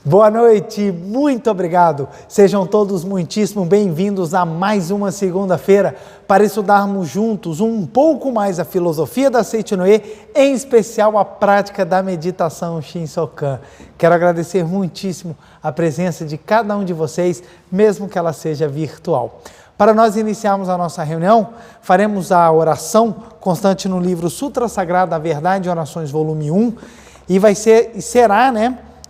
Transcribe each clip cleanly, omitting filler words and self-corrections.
Boa noite, muito obrigado. Sejam todos muitíssimo bem-vindos a mais uma segunda-feira para estudarmos juntos um pouco mais a filosofia da Seiichi-no-e, em especial a prática da meditação Shinsokan. Quero agradecer muitíssimo a presença de cada um de vocês, mesmo que ela seja virtual. Para nós iniciarmos a nossa reunião, faremos a oração constante no livro Sutra Sagrado, a Verdade e Orações, volume 1, e será,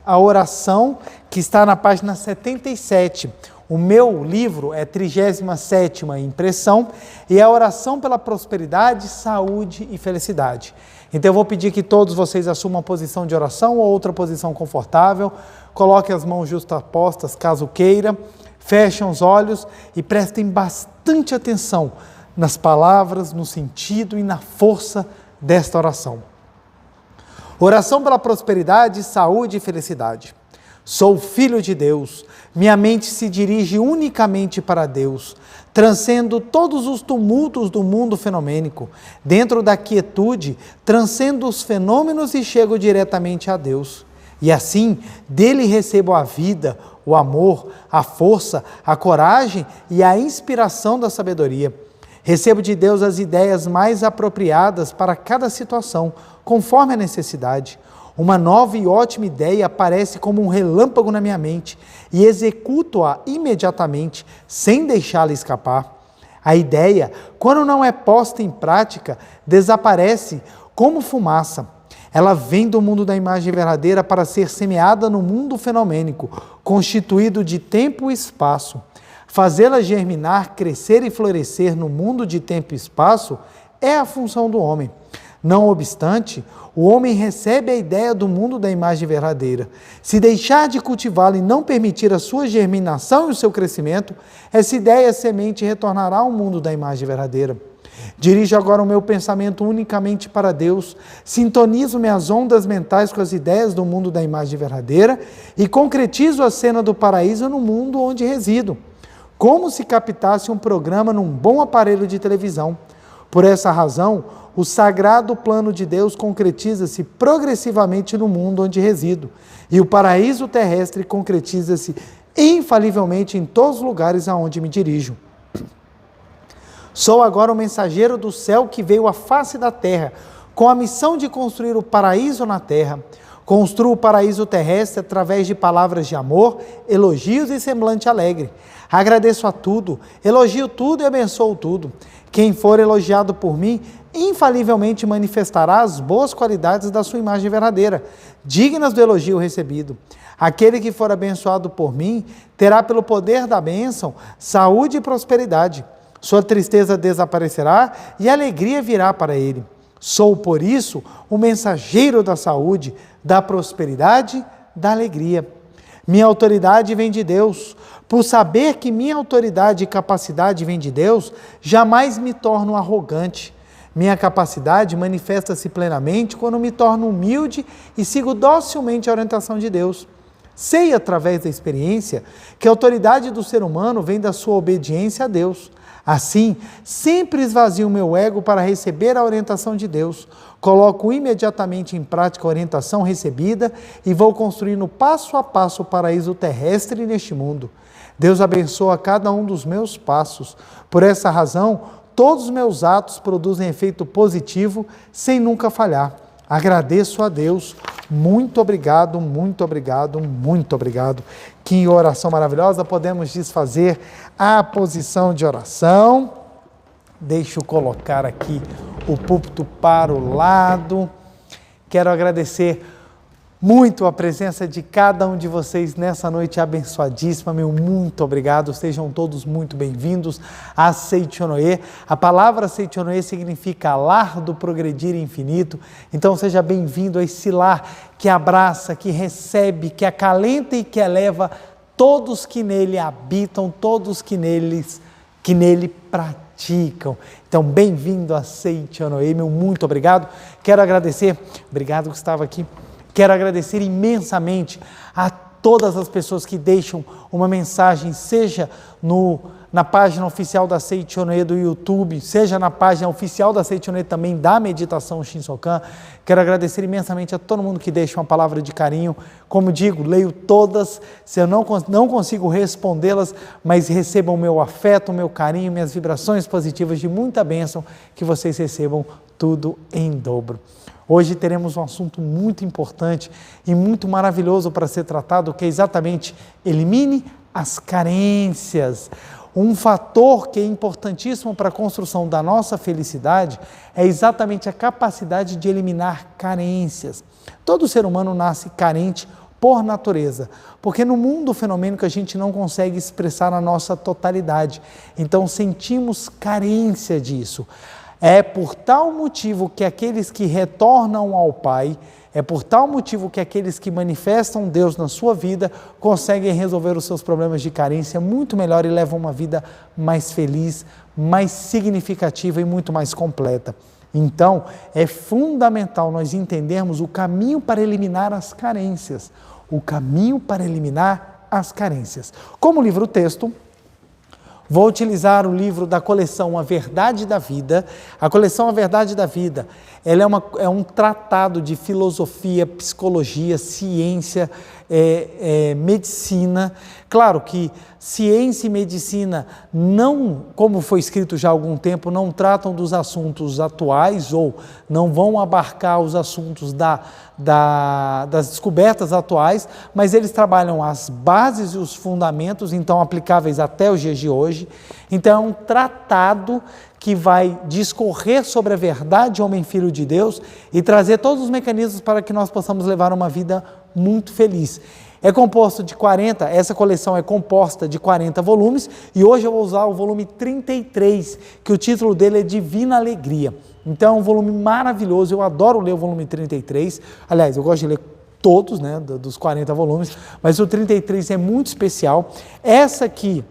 a oração que está na página 77. O meu livro é 37ª impressão e é a oração pela prosperidade, saúde e felicidade. Então eu vou pedir que todos vocês assumam uma posição de oração ou outra posição confortável, coloquem as mãos justapostas caso queira, fechem os olhos e prestem bastante atenção nas palavras, no sentido e na força desta oração. Oração pela prosperidade, saúde e felicidade. Sou filho de Deus, minha mente se dirige unicamente para Deus, transcendo todos os tumultos do mundo fenomênico. Dentro da quietude, transcendo os fenômenos e chego diretamente a Deus. E assim, dele recebo a vida, o amor, a força, a coragem e a inspiração da sabedoria. Recebo de Deus as ideias mais apropriadas para cada situação, conforme a necessidade. Uma nova e ótima ideia aparece como um relâmpago na minha mente e executo-a imediatamente, sem deixá-la escapar. A ideia, quando não é posta em prática, desaparece como fumaça. Ela vem do mundo da imagem verdadeira para ser semeada no mundo fenomênico, constituído de tempo e espaço. Fazê-la germinar, crescer e florescer no mundo de tempo e espaço é a função do homem. Não obstante, o homem recebe a ideia do mundo da imagem verdadeira. Se deixar de cultivá-la e não permitir a sua germinação e o seu crescimento, essa ideia semente retornará ao mundo da imagem verdadeira. Dirijo agora o meu pensamento unicamente para Deus, sintonizo minhas ondas mentais com as ideias do mundo da imagem verdadeira e concretizo a cena do paraíso no mundo onde resido, como se captasse um programa num bom aparelho de televisão. Por essa razão, o sagrado plano de Deus concretiza-se progressivamente no mundo onde resido, e o paraíso terrestre concretiza-se infalivelmente em todos os lugares aonde me dirijo. Sou agora o mensageiro do céu que veio à face da terra, com a missão de construir o paraíso na terra. Construo o paraíso terrestre através de palavras de amor, elogios e semblante alegre. Agradeço a tudo, elogio tudo e abençoo tudo. Quem for elogiado por mim, infalivelmente manifestará as boas qualidades da sua imagem verdadeira, dignas do elogio recebido. Aquele que for abençoado por mim, terá pelo poder da bênção, saúde e prosperidade. Sua tristeza desaparecerá e a alegria virá para ele. Sou, por isso, o mensageiro da saúde, da prosperidade, da alegria. Minha autoridade vem de Deus. Por saber que minha autoridade e capacidade vem de Deus, jamais me torno arrogante. Minha capacidade manifesta-se plenamente quando me torno humilde e sigo docilmente a orientação de Deus. Sei, através da experiência, que a autoridade do ser humano vem da sua obediência a Deus. Assim, sempre esvazio meu ego para receber a orientação de Deus, coloco imediatamente em prática a orientação recebida e vou construindo passo a passo o paraíso terrestre neste mundo. Deus abençoa cada um dos meus passos. Por essa razão, todos os meus atos produzem efeito positivo sem nunca falhar. Agradeço a Deus. Muito obrigado, muito obrigado, muito obrigado. Que oração maravilhosa. Podemos desfazer a posição de oração. Deixa eu colocar aqui o púlpito para o lado. Quero agradecer muito a presença de cada um de vocês nessa noite abençoadíssima. Meu muito obrigado. Sejam todos muito bem-vindos a Seiichi-no-e. A palavra Seiichi-no-e significa lar do progredir infinito. Então seja bem-vindo a esse lar que abraça, que recebe, que acalenta e que eleva todos que nele habitam, todos que nele praticam. Então, bem-vindo a Seiichi-no-e. Meu muito obrigado. Quero agradecer, obrigado Gustavo aqui. Quero agradecer imensamente a todas as pessoas que deixam uma mensagem, seja no na página oficial da Seichonoye do YouTube, seja na página oficial da Seichonoye também da Meditação Shinsokan. Quero agradecer imensamente a todo mundo que deixa uma palavra de carinho. Como digo, leio todas, se eu não consigo respondê-las, mas recebam o meu afeto, o meu carinho, minhas vibrações positivas de muita bênção, que vocês recebam tudo em dobro. Hoje teremos um assunto muito importante e muito maravilhoso para ser tratado, que é exatamente elimine as carências. Um fator que é importantíssimo para a construção da nossa felicidade é exatamente a capacidade de eliminar carências. Todo ser humano nasce carente por natureza, porque no mundo fenomênico a gente não consegue expressar a nossa totalidade, então sentimos carência disso. É por tal motivo que aqueles que retornam ao Pai, é por tal motivo que aqueles que manifestam Deus na sua vida conseguem resolver os seus problemas de carência muito melhor e levam uma vida mais feliz, mais significativa e muito mais completa. Então, é fundamental nós entendermos o caminho para eliminar as carências. O caminho para eliminar as carências. Como livro-texto, vou utilizar o livro da coleção A Verdade da Vida. A coleção A Verdade da Vida, ela é um tratado de filosofia, psicologia, ciência, medicina. Claro que ciência e medicina não, como foi escrito já há algum tempo, não tratam dos assuntos atuais ou não vão abarcar os assuntos das descobertas atuais, mas eles trabalham as bases e os fundamentos, então aplicáveis até os dias de hoje. Então é um tratado que vai discorrer sobre a verdade homem-filho de Deus e trazer todos os mecanismos para que nós possamos levar uma vida muito feliz. É composto de 40, essa coleção é composta de 40 volumes e hoje eu vou usar o volume 33, que o título dele é Divina Alegria. Então é um volume maravilhoso, eu adoro ler o volume 33, aliás, eu gosto de ler todos, né, dos 40 volumes, mas o 33 é muito especial. Essa aqui,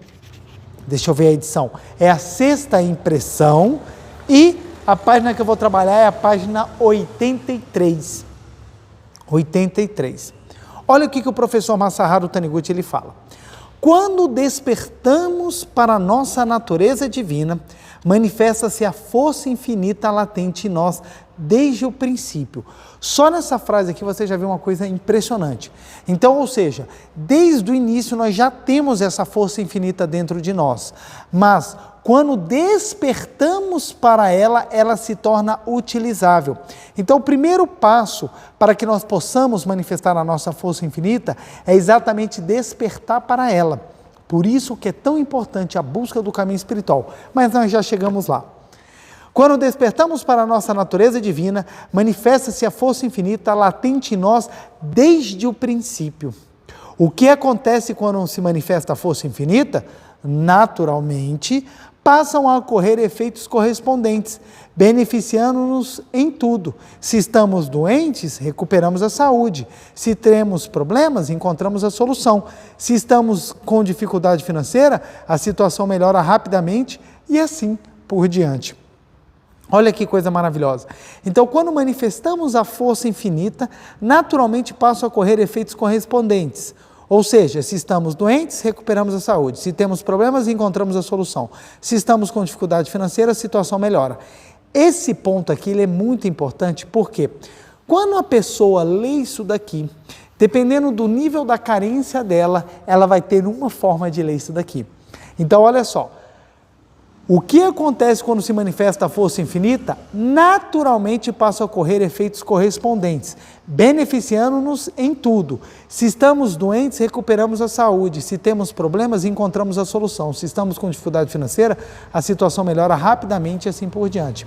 deixa eu ver a edição, é a 6ª impressão e a página que eu vou trabalhar é a página 83. 83. Olha o que o professor Masaharu Taniguchi ele fala. Quando despertamos para a nossa natureza divina, manifesta-se a força infinita latente em nós desde o princípio. Só nessa frase aqui você já viu uma coisa impressionante. Então, ou seja, desde o início nós já temos essa força infinita dentro de nós, mas quando despertamos para ela, ela se torna utilizável. Então, o primeiro passo para que nós possamos manifestar a nossa força infinita é exatamente despertar para ela. Por isso que é tão importante a busca do caminho espiritual. Mas nós já chegamos lá. Quando despertamos para a nossa natureza divina, manifesta-se a força infinita latente em nós desde o princípio. O que acontece quando se manifesta a força infinita? Naturalmente, passam a ocorrer efeitos correspondentes, beneficiando-nos em tudo. Se estamos doentes, recuperamos a saúde. Se temos problemas, encontramos a solução. Se estamos com dificuldade financeira, a situação melhora rapidamente e assim por diante. Olha que coisa maravilhosa. Então, quando manifestamos a força infinita, naturalmente passam a ocorrer efeitos correspondentes. Ou seja, se estamos doentes, recuperamos a saúde. Se temos problemas, encontramos a solução. Se estamos com dificuldade financeira, a situação melhora. Esse ponto aqui ele é muito importante, porque quando a pessoa lê isso daqui, dependendo do nível da carência dela, ela vai ter uma forma de ler isso daqui. Então, olha só. O que acontece quando se manifesta a força infinita? Naturalmente passa a ocorrer efeitos correspondentes, beneficiando-nos em tudo. Se estamos doentes, recuperamos a saúde. Se temos problemas, encontramos a solução. Se estamos com dificuldade financeira, a situação melhora rapidamente e assim por diante.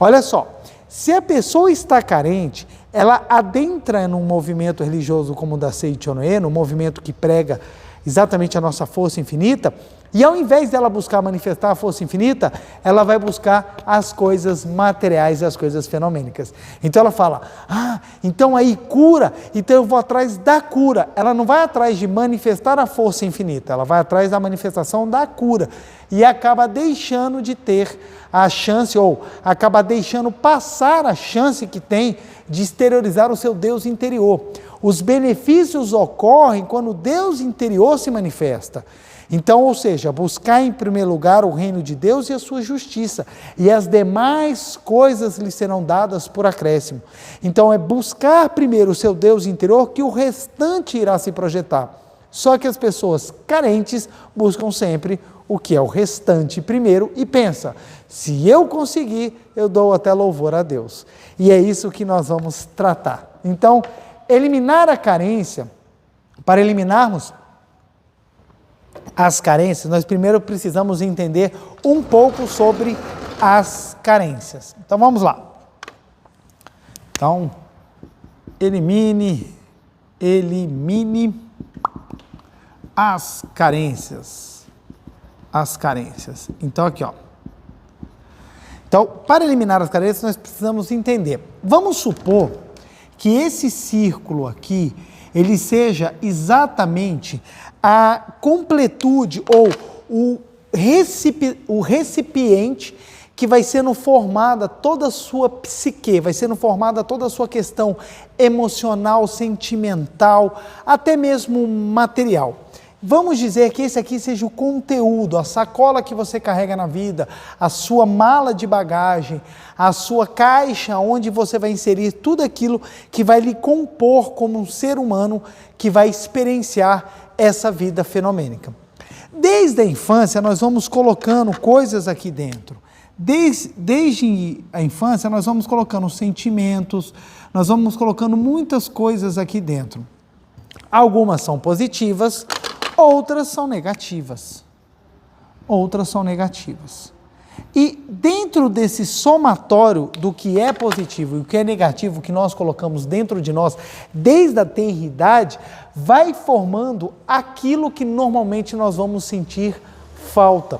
Olha só, se a pessoa está carente, ela adentra num movimento religioso como o da Seichonoye, num movimento que prega exatamente a nossa força infinita, e ao invés dela buscar manifestar a força infinita, ela vai buscar as coisas materiais e as coisas fenomênicas. Então ela fala, então aí cura, então eu vou atrás da cura. Ela não vai atrás de manifestar a força infinita, ela vai atrás da manifestação da cura. E acaba deixando de ter a chance, ou acaba deixando passar a chance que tem de exteriorizar o seu Deus interior. Os benefícios ocorrem quando Deus interior se manifesta. Então, ou seja, buscar em primeiro lugar o reino de Deus e a sua justiça, e as demais coisas lhe serão dadas por acréscimo. Então, é buscar primeiro o seu Deus interior, que o restante irá se projetar. Só que as pessoas carentes buscam sempre o que é o restante primeiro e pensa, se eu conseguir, eu dou até louvor a Deus. E é isso que nós vamos tratar. Então, eliminar a carência, para eliminarmos as carências, nós primeiro precisamos entender um pouco sobre as carências. Então vamos lá. Então, elimine as carências. As carências. Então aqui, ó. Então, para eliminar as carências, nós precisamos entender. Vamos supor que esse círculo aqui, ele seja exatamente a completude ou o recipiente que vai sendo formada toda a sua psique, vai sendo formada toda a sua questão emocional, sentimental, até mesmo material. Vamos dizer que esse aqui seja o conteúdo, a sacola que você carrega na vida, a sua mala de bagagem, a sua caixa onde você vai inserir tudo aquilo que vai lhe compor como um ser humano que vai experienciar essa vida fenomênica. Desde a infância nós vamos colocando coisas aqui dentro. Desde a infância nós vamos colocando sentimentos, nós vamos colocando muitas coisas aqui dentro. Algumas são positivas, outras são negativas. E dentro desse somatório do que é positivo e o que é negativo que nós colocamos dentro de nós, desde a tenridade, vai formando aquilo que normalmente nós vamos sentir falta.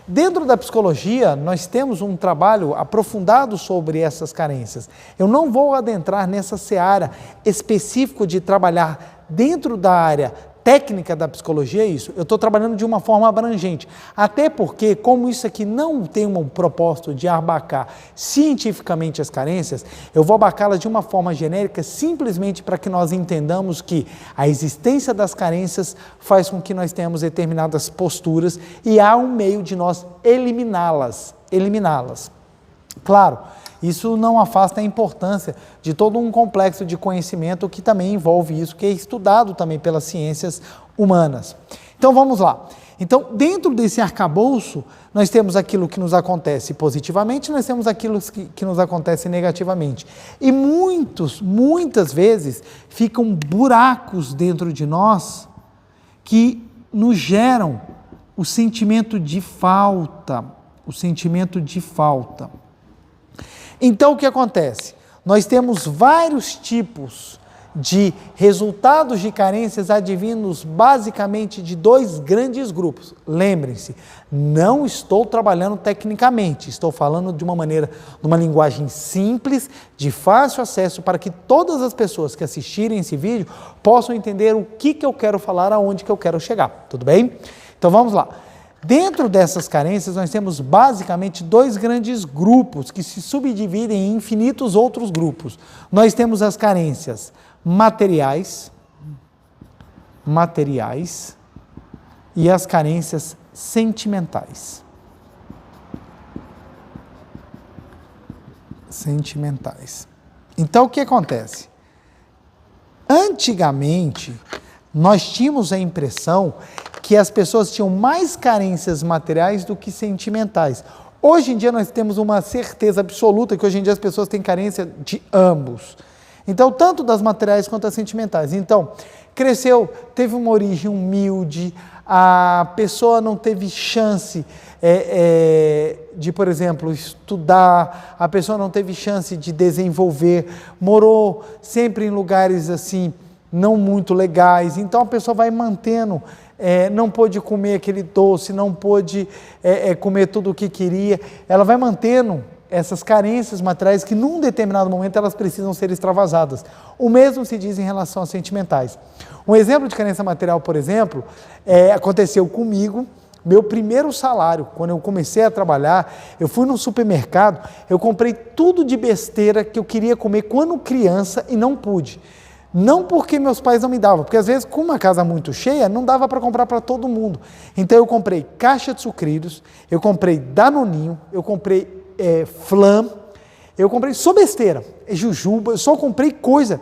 Dentro da psicologia, nós temos um trabalho aprofundado sobre essas carências. Eu não vou adentrar nessa seara específica de trabalhar dentro da área técnica da psicologia é isso, eu estou trabalhando de uma forma abrangente, até porque, como isso aqui não tem um propósito de abarcar cientificamente as carências, eu vou abarcá-las de uma forma genérica, simplesmente para que nós entendamos que a existência das carências faz com que nós tenhamos determinadas posturas e há um meio de nós eliminá-las. Claro, isso não afasta a importância de todo um complexo de conhecimento que também envolve isso, que é estudado também pelas ciências humanas. Então vamos lá. Então, dentro desse arcabouço, nós temos aquilo que nos acontece positivamente, nós temos aquilo que nos acontece negativamente. E muitas vezes, ficam buracos dentro de nós que nos geram o sentimento de falta. Então, o que acontece? Nós temos vários tipos de resultados de carências advindos basicamente de dois grandes grupos. Lembrem-se, não estou trabalhando tecnicamente, estou falando de uma linguagem simples, de fácil acesso, para que todas as pessoas que assistirem esse vídeo possam entender o que eu quero falar, aonde que eu quero chegar, tudo bem? Então vamos lá. Dentro dessas carências, nós temos basicamente dois grandes grupos que se subdividem em infinitos outros grupos. Nós temos as carências materiais e as carências sentimentais. Então, o que acontece? Antigamente, nós tínhamos a impressão que as pessoas tinham mais carências materiais do que sentimentais. Hoje em dia nós temos uma certeza absoluta que hoje em dia as pessoas têm carência de ambos. Então, tanto das materiais quanto das sentimentais. Então, cresceu, teve uma origem humilde, a pessoa não teve chance de, por exemplo, estudar, a pessoa não teve chance de desenvolver, morou sempre em lugares assim, não muito legais, então a pessoa vai mantendo, não pôde comer aquele doce, não pôde comer tudo o que queria, ela vai mantendo essas carências materiais que num determinado momento elas precisam ser extravasadas. O mesmo se diz em relação às sentimentais. Um exemplo de carência material, por exemplo, aconteceu comigo. Meu primeiro salário, quando eu comecei a trabalhar, eu fui no supermercado, eu comprei tudo de besteira que eu queria comer quando criança e não pude. Não porque meus pais não me davam, porque às vezes com uma casa muito cheia, não dava para comprar para todo mundo. Então eu comprei caixa de sucrilhos, eu comprei Danoninho, eu comprei flan, eu comprei só besteira, jujuba, eu só comprei coisa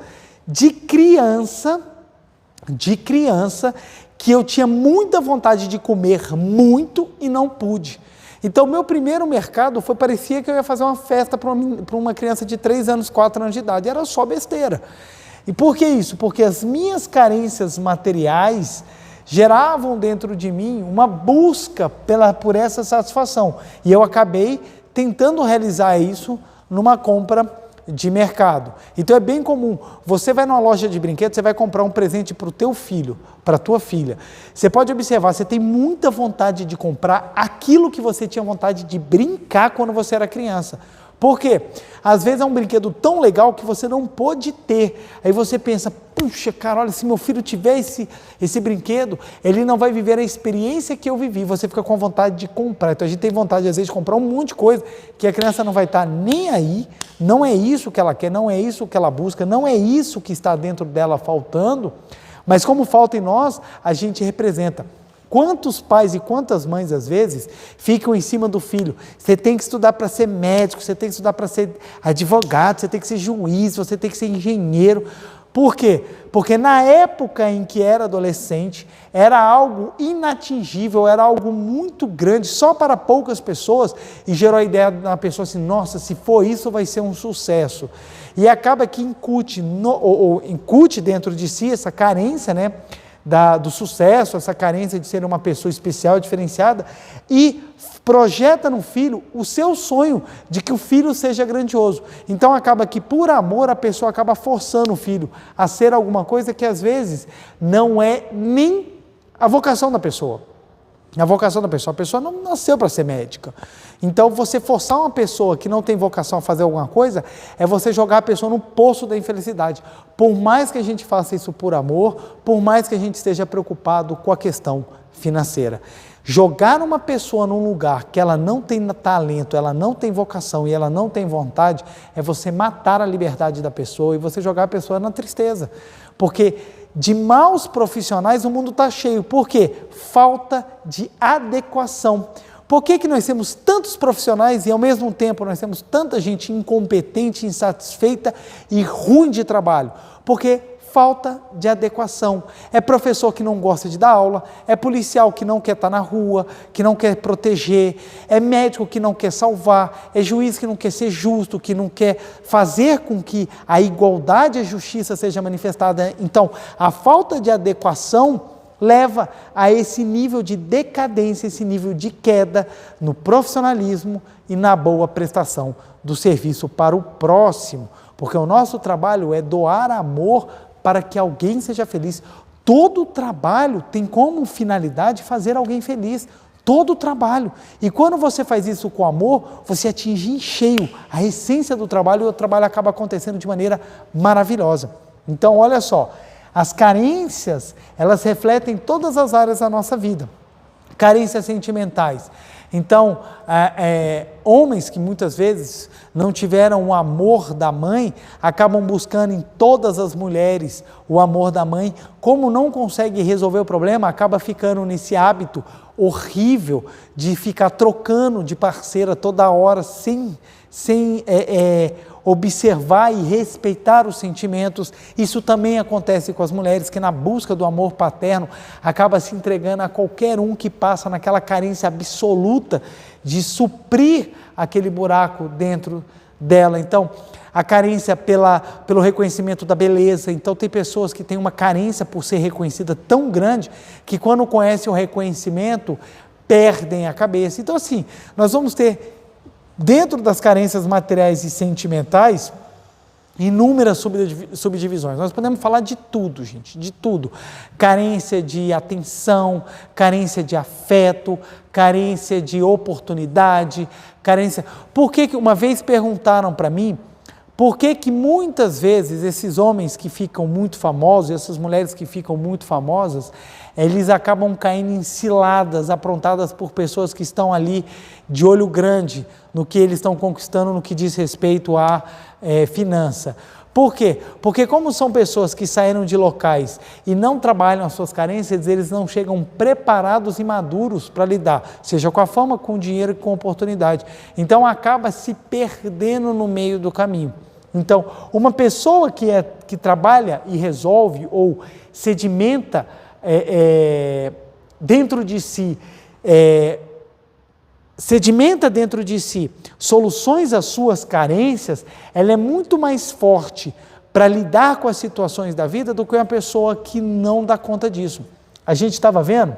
de criança, que eu tinha muita vontade de comer muito e não pude. Então, meu primeiro mercado parecia que eu ia fazer uma festa para uma criança de 3 anos, 4 anos de idade, era só besteira. E por que isso? Porque as minhas carências materiais geravam dentro de mim uma busca por essa satisfação. E eu acabei tentando realizar isso numa compra de mercado. Então é bem comum, você vai numa loja de brinquedos, você vai comprar um presente para o teu filho, para a tua filha. Você pode observar, você tem muita vontade de comprar aquilo que você tinha vontade de brincar quando você era criança. Por quê? Às vezes é um brinquedo tão legal que você não pôde ter. Aí você pensa, puxa, cara, olha, se meu filho tiver esse brinquedo, ele não vai viver a experiência que eu vivi. Você fica com vontade de comprar. Então a gente tem vontade, às vezes, de comprar um monte de coisa que a criança não vai estar nem aí, não é isso que ela quer, não é isso que ela busca, não é isso que está dentro dela faltando, mas como falta em nós, a gente representa. Quantos pais e quantas mães, às vezes, ficam em cima do filho? Você tem que estudar para ser médico, você tem que estudar para ser advogado, você tem que ser juiz, você tem que ser engenheiro. Por quê? Porque na época em que era adolescente, era algo inatingível, era algo muito grande, só para poucas pessoas, e gerou a ideia na pessoa assim, nossa, se for isso vai ser um sucesso. E acaba que incute dentro de si essa carência, né? Do sucesso, essa carência de ser uma pessoa especial, diferenciada, e projeta no filho o seu sonho de que o filho seja grandioso. Então acaba que por amor a pessoa acaba forçando o filho a ser alguma coisa que às vezes não é nem a vocação da pessoa. A pessoa não nasceu para ser médica. Então, você forçar uma pessoa que não tem vocação a fazer alguma coisa, é você jogar a pessoa no poço da infelicidade. Por mais que a gente faça isso por amor, por mais que a gente esteja preocupado com a questão financeira. Jogar uma pessoa num lugar que ela não tem talento, ela não tem vocação e ela não tem vontade, é você matar a liberdade da pessoa e você jogar a pessoa na tristeza. Porque de maus profissionais o mundo está cheio. Por quê? Falta de adequação. Por que nós temos tantos profissionais e ao mesmo tempo nós temos tanta gente incompetente, insatisfeita e ruim de trabalho? Porque falta de adequação. É professor que não gosta de dar aula, é policial que não quer estar na rua, que não quer proteger, é médico que não quer salvar, é juiz que não quer ser justo, que não quer fazer com que a igualdade e a justiça seja manifestada. Então, a falta de adequação leva a esse nível de decadência, esse nível de queda no profissionalismo e na boa prestação do serviço para o próximo, porque o nosso trabalho é doar amor para que alguém seja feliz. Todo trabalho tem como finalidade fazer alguém feliz, todo trabalho. E quando você faz isso com amor, você atinge em cheio a essência do trabalho e o trabalho acaba acontecendo de maneira maravilhosa. Então, olha só, as carências, elas refletem todas as áreas da nossa vida. Carências sentimentais. Então, homens que muitas vezes não tiveram o amor da mãe, acabam buscando em todas as mulheres o amor da mãe. Como não consegue resolver o problema, acaba ficando nesse hábito horrível de ficar trocando de parceira toda hora, sem observar e respeitar os sentimentos. Isso também acontece com as mulheres que na busca do amor paterno acaba se entregando a qualquer um que passa naquela carência absoluta de suprir aquele buraco dentro dela. Então, a carência pelo reconhecimento da beleza. Então, tem pessoas que têm uma carência por ser reconhecida tão grande que quando conhecem o reconhecimento, perdem a cabeça. Então, assim, nós vamos ter dentro das carências materiais e sentimentais, inúmeras subdivisões. Nós podemos falar de tudo, gente, de tudo. Carência de atenção, carência de afeto, carência de oportunidade, carência... Por que uma vez perguntaram para mim, por que muitas vezes esses homens que ficam muito famosos, essas mulheres que ficam muito famosas, eles acabam caindo em ciladas aprontadas por pessoas que estão ali de olho grande no que eles estão conquistando no que diz respeito à finança. Por quê? Porque como são pessoas que saíram de locais e não trabalham as suas carências, eles não chegam preparados e maduros para lidar, seja com a fama, com o dinheiro e com a oportunidade. Então acaba se perdendo no meio do caminho. Então, uma pessoa que trabalha e resolve ou sedimenta dentro de si, soluções às suas carências, ela é muito mais forte para lidar com as situações da vida do que uma pessoa que não dá conta disso. A gente estava vendo,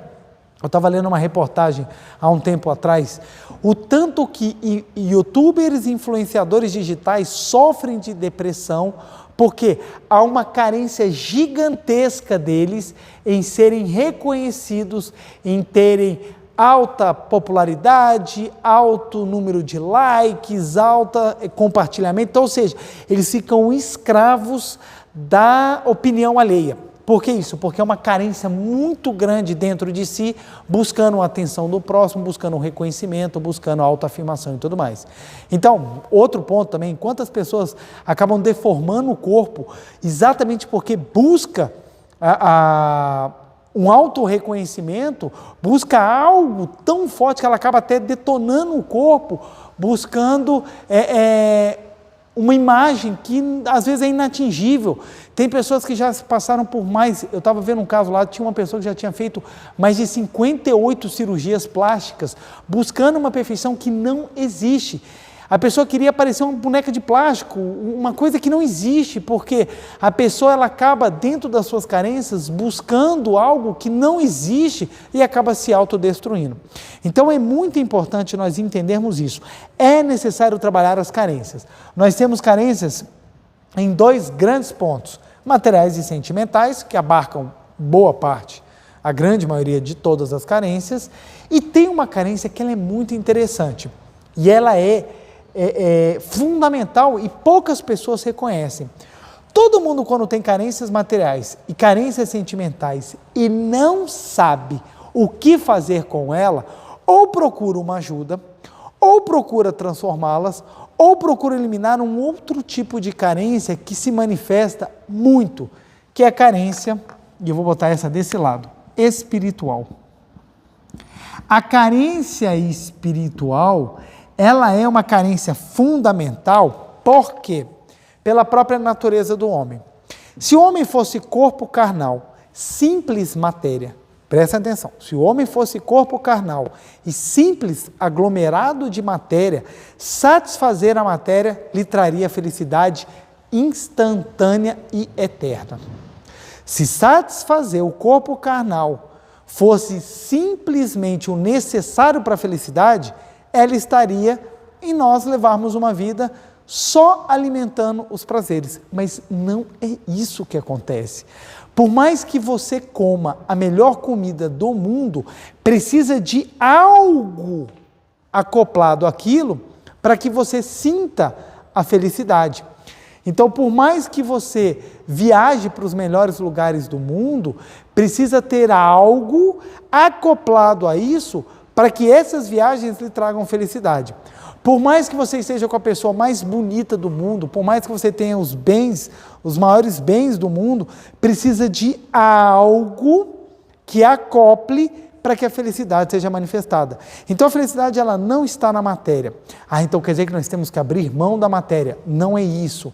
eu estava lendo uma reportagem há um tempo atrás, o tanto que youtubers e influenciadores digitais sofrem de depressão porque há uma carência gigantesca deles em serem reconhecidos, em terem alta popularidade, alto número de likes, alta compartilhamento, ou seja, eles ficam escravos da opinião alheia. Por que isso? Porque é uma carência muito grande dentro de si, buscando a atenção do próximo, buscando o reconhecimento, buscando a autoafirmação e tudo mais. Então, outro ponto também, quantas pessoas acabam deformando o corpo exatamente porque busca um autorreconhecimento, busca algo tão forte que ela acaba até detonando o corpo, buscando uma imagem que às vezes é inatingível. Tem pessoas que já passaram por mais, eu estava vendo um caso lá, tinha uma pessoa que já tinha feito mais de 58 cirurgias plásticas, buscando uma perfeição que não existe. A pessoa queria parecer uma boneca de plástico, uma coisa que não existe, porque a pessoa ela acaba dentro das suas carências buscando algo que não existe e acaba se autodestruindo. Então é muito importante nós entendermos isso. É necessário trabalhar as carências. Nós temos carências em dois grandes pontos, materiais e sentimentais, que abarcam boa parte, a grande maioria de todas as carências, e tem uma carência que ela é muito interessante, e ela é fundamental e poucas pessoas reconhecem. Todo mundo, quando tem carências materiais e carências sentimentais e não sabe o que fazer com ela, ou procura uma ajuda, ou procura transformá-las, ou procura eliminar um outro tipo de carência que se manifesta muito, que é a carência, e eu vou botar essa desse lado, espiritual. A carência espiritual, ela é uma carência fundamental, por quê? Pela própria natureza do homem. Se o homem fosse corpo carnal, simples matéria, presta atenção, se o homem fosse corpo carnal e simples aglomerado de matéria, satisfazer a matéria lhe traria felicidade instantânea e eterna. Se satisfazer o corpo carnal fosse simplesmente o necessário para a felicidade, ela estaria em nós levarmos uma vida só alimentando os prazeres, mas não é isso que acontece. Por mais que você coma a melhor comida do mundo, precisa de algo acoplado àquilo para que você sinta a felicidade. Então, por mais que você viaje para os melhores lugares do mundo, precisa ter algo acoplado a isso para que essas viagens lhe tragam felicidade. Por mais que você esteja com a pessoa mais bonita do mundo, por mais que você tenha os bens, os maiores bens do mundo, precisa de algo que acople para que a felicidade seja manifestada. Então a felicidade ela não está na matéria. Então quer dizer que nós temos que abrir mão da matéria. Não é isso.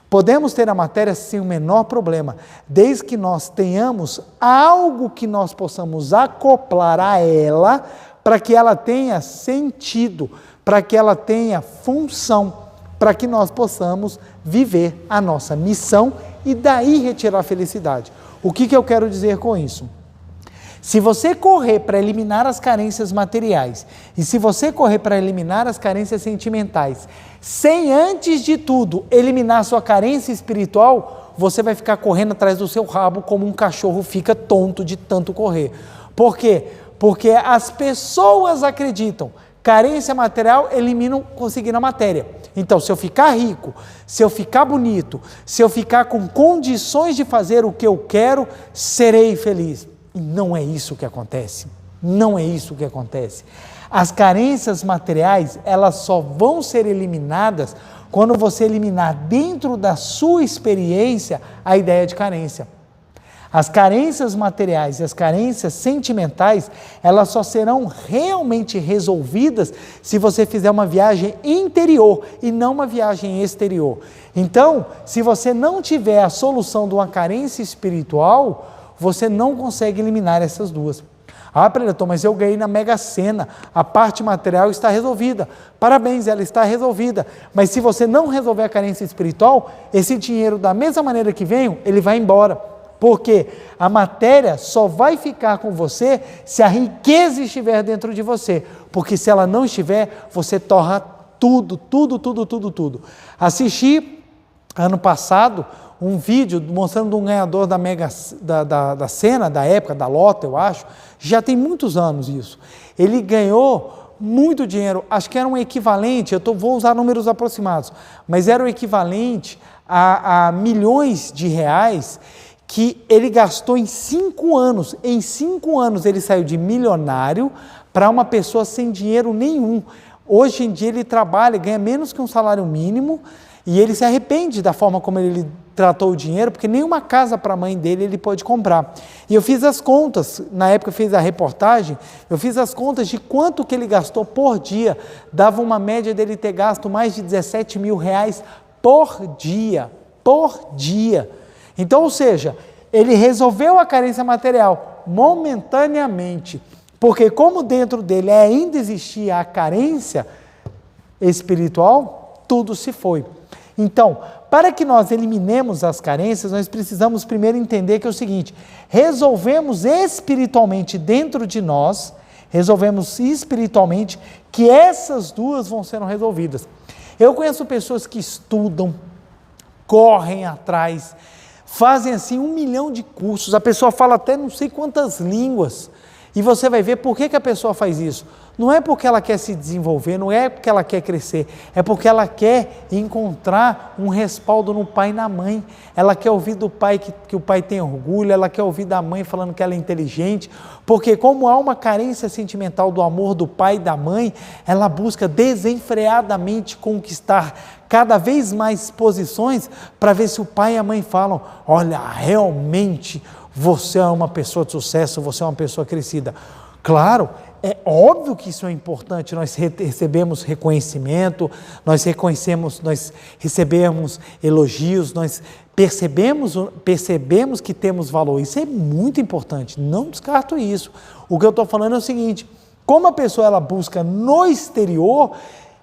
Podemos ter a matéria sem o menor problema, desde que nós tenhamos algo que nós possamos acoplar a ela, para que ela tenha sentido, para que ela tenha função, para que nós possamos viver a nossa missão e daí retirar a felicidade. O que eu quero dizer com isso? Se você correr para eliminar as carências materiais e se você correr para eliminar as carências sentimentais, sem antes de tudo eliminar a sua carência espiritual, você vai ficar correndo atrás do seu rabo como um cachorro fica tonto de tanto correr. Por quê? Porque as pessoas acreditam, carência material eliminam conseguindo a matéria. Então, se eu ficar rico, se eu ficar bonito, se eu ficar com condições de fazer o que eu quero, serei feliz. E não é isso que acontece. Não é isso que acontece. As carências materiais, elas só vão ser eliminadas quando você eliminar dentro da sua experiência a ideia de carência. As carências materiais e as carências sentimentais, elas só serão realmente resolvidas se você fizer uma viagem interior e não uma viagem exterior. Então, se você não tiver a solução de uma carência espiritual, você não consegue eliminar essas duas. Ah, preletor, mas eu ganhei na Mega Sena, a parte material está resolvida. Parabéns, ela está resolvida. Mas se você não resolver a carência espiritual, esse dinheiro, da mesma maneira que veio, ele vai embora. Porque a matéria só vai ficar com você se a riqueza estiver dentro de você. Porque se ela não estiver, você torra tudo. Assisti, ano passado, um vídeo mostrando um ganhador da Mega da Sena, da época, da Lota, eu acho. Já tem muitos anos isso. Ele ganhou muito dinheiro, acho que era um equivalente, vou usar números aproximados, mas era o equivalente a milhões de reais que ele gastou em 5 anos. Em 5 anos ele saiu de milionário para uma pessoa sem dinheiro nenhum. Hoje em dia ele trabalha, ganha menos que um salário mínimo e ele se arrepende da forma como ele tratou o dinheiro, porque nenhuma casa para a mãe dele ele pode comprar. E eu fiz as contas, na época eu fiz a reportagem, eu fiz as contas de quanto que ele gastou por dia, dava uma média dele ter gasto mais de 17 mil reais por dia. Então, ou seja, ele resolveu a carência material momentaneamente, porque como dentro dele ainda existia a carência espiritual, tudo se foi. Então, para que nós eliminemos as carências, nós precisamos primeiro entender que é o seguinte: resolvemos espiritualmente dentro de nós, que essas duas vão ser resolvidas. Eu conheço pessoas que estudam, correm atrás, fazem assim 1 milhão de cursos, a pessoa fala até não sei quantas línguas, e você vai ver por que a pessoa faz isso. Não é porque ela quer se desenvolver, não é porque ela quer crescer, é porque ela quer encontrar um respaldo no pai e na mãe. Ela quer ouvir do pai que o pai tem orgulho, ela quer ouvir da mãe falando que ela é inteligente, porque como há uma carência sentimental do amor do pai e da mãe, ela busca desenfreadamente conquistar cada vez mais posições para ver se o pai e a mãe falam: olha, realmente você é uma pessoa de sucesso, você é uma pessoa crescida. Claro, é óbvio que isso é importante, nós recebemos reconhecimento, nós recebemos elogios, nós percebemos que temos valor, isso é muito importante, não descarto isso. O que eu estou falando é o seguinte: como a pessoa ela busca no exterior,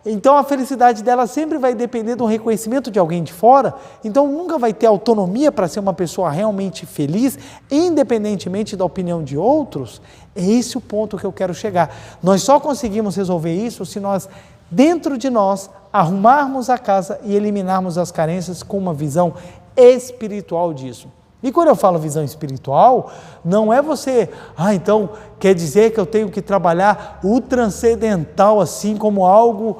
então a felicidade dela sempre vai depender do reconhecimento de alguém de fora, então nunca vai ter autonomia para ser uma pessoa realmente feliz, independentemente da opinião de outros. É esse o ponto que eu quero chegar. Nós só conseguimos resolver isso se nós, dentro de nós, arrumarmos a casa e eliminarmos as carências com uma visão espiritual disso. E quando eu falo visão espiritual, não é você, então quer dizer que eu tenho que trabalhar o transcendental assim como algo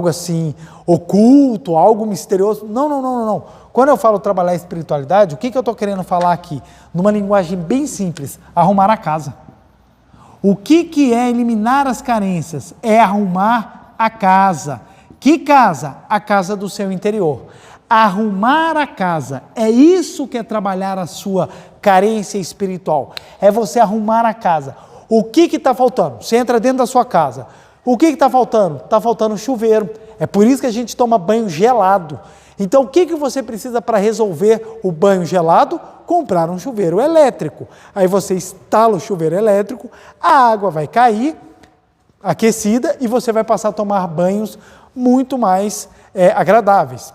assim oculto, algo misterioso. Não. Quando eu falo trabalhar a espiritualidade, o que eu estou querendo falar aqui? Numa linguagem bem simples: arrumar a casa. O que é eliminar as carências? É arrumar a casa. Que casa? A casa do seu interior. Arrumar a casa, é isso que é trabalhar a sua carência espiritual, é você arrumar a casa. O que está faltando? Você entra dentro da sua casa, o que está faltando? Está faltando chuveiro, é por isso que a gente toma banho gelado. Então o que você precisa para resolver o banho gelado? Comprar um chuveiro elétrico. Aí você instala o chuveiro elétrico, a água vai cair aquecida e você vai passar a tomar banhos muito mais agradáveis.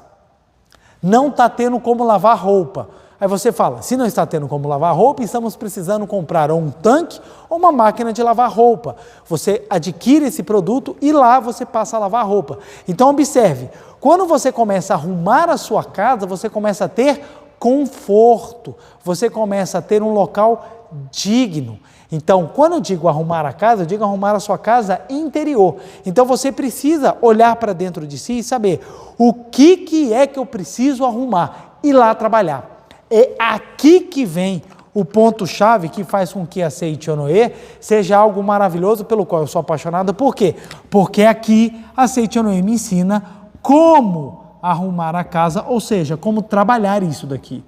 Não está tendo como lavar roupa. Aí você fala: se não está tendo como lavar roupa, estamos precisando comprar um tanque ou uma máquina de lavar roupa. Você adquire esse produto e lá você passa a lavar roupa. Então observe, quando você começa a arrumar a sua casa, você começa a ter conforto, você começa a ter um local digno. Então, quando eu digo arrumar a casa, eu digo arrumar a sua casa interior. Então, você precisa olhar para dentro de si e saber o que é que eu preciso arrumar e lá trabalhar. É aqui que vem o ponto-chave que faz com que a Seichonoe seja algo maravilhoso pelo qual eu sou apaixonado. Por quê? Porque aqui a Seichonoe me ensina como arrumar a casa, ou seja, como trabalhar isso daqui.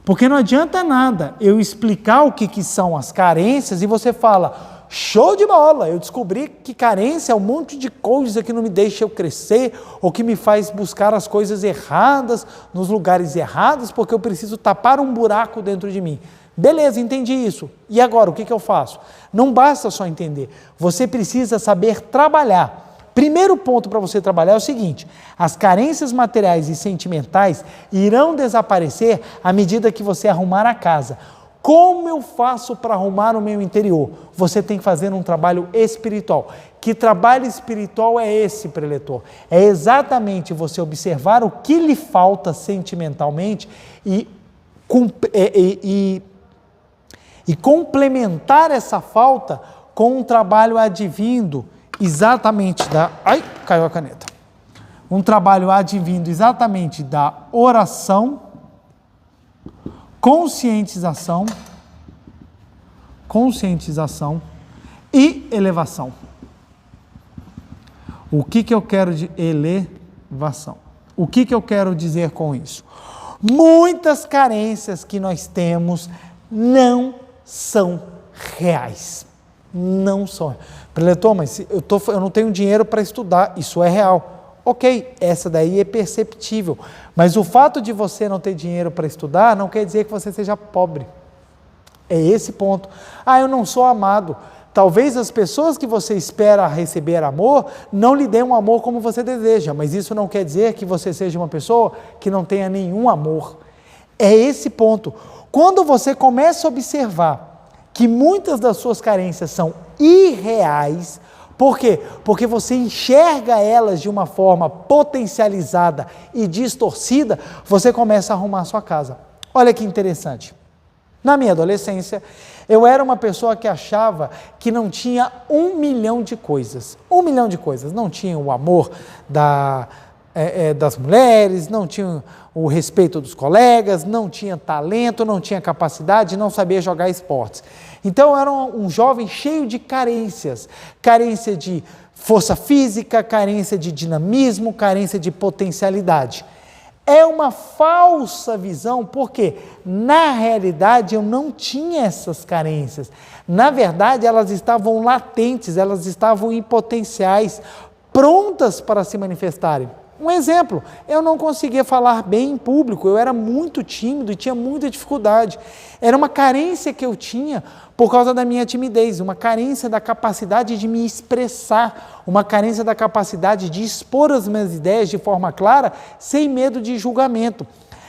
Porque não adianta nada eu explicar o que são as carências e você fala, show de bola, eu descobri que carência é um monte de coisa que não me deixa eu crescer ou que me faz buscar as coisas erradas nos lugares errados porque eu preciso tapar um buraco dentro de mim. Beleza, entendi isso. E agora, o que eu faço? Não basta só entender, você precisa saber trabalhar. Primeiro ponto para você trabalhar é o seguinte, as carências materiais e sentimentais irão desaparecer à medida que você arrumar a casa. Como eu faço para arrumar o meu interior? Você tem que fazer um trabalho espiritual. Que trabalho espiritual é esse, preletor? É exatamente você observar o que lhe falta sentimentalmente e complementar essa falta com um trabalho advindo exatamente da... Ai, caiu a caneta. Um trabalho advindo exatamente da oração, conscientização e elevação. O que eu quero de elevação? O que eu quero dizer com isso? Muitas carências que nós temos não são reais. Não são. Preletor, mas eu não tenho dinheiro para estudar, isso é real. Ok, essa daí é perceptível, mas o fato de você não ter dinheiro para estudar não quer dizer que você seja pobre. É esse ponto. Eu não sou amado. Talvez as pessoas que você espera receber amor não lhe dêem um amor como você deseja, mas isso não quer dizer que você seja uma pessoa que não tenha nenhum amor. É esse ponto. Quando você começa a observar que muitas das suas carências são irreais, por quê? Porque você enxerga elas de uma forma potencializada e distorcida, você começa a arrumar a sua casa. Olha que interessante. Na minha adolescência, eu era uma pessoa que achava que não tinha 1 milhão de coisas. 1 milhão de coisas. Não tinha o amor das mulheres, não tinha o respeito dos colegas, não tinha talento, não tinha capacidade, não sabia jogar esportes. Então eu era um jovem cheio de carências, carência de força física, carência de dinamismo, carência de potencialidade. É uma falsa visão, porque na realidade eu não tinha essas carências. Na verdade elas estavam latentes, elas estavam em potenciais, prontas para se manifestarem. Um exemplo, eu não conseguia falar bem em público, eu era muito tímido e tinha muita dificuldade. Era uma carência que eu tinha por causa da minha timidez, uma carência da capacidade de me expressar, uma carência da capacidade de expor as minhas ideias de forma clara, sem medo de julgamento.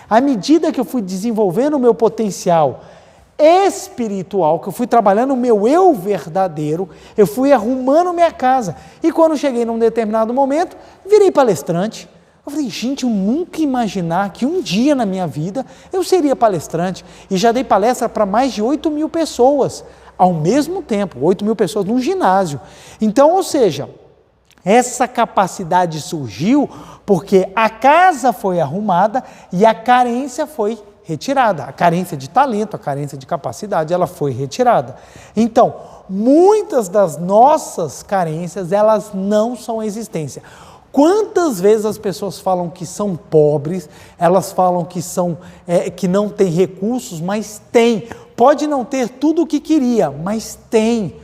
À medida que eu fui desenvolvendo o meu potencial espiritual, que eu fui trabalhando o meu eu verdadeiro, eu fui arrumando minha casa. E quando cheguei num determinado momento, virei palestrante. Eu falei, gente, eu nunca ia imaginar que um dia na minha vida eu seria palestrante. E já dei palestra para mais de 8.000 pessoas ao mesmo tempo, 8.000 pessoas num ginásio. Então, ou seja, essa capacidade surgiu porque a casa foi arrumada e a carência foi retirada. A carência de talento, a carência de capacidade, ela foi retirada. Então, muitas das nossas carências, elas não são existência. Quantas vezes as pessoas falam que são pobres, elas falam que não têm recursos, mas tem. Pode não ter tudo o que queria, mas tem.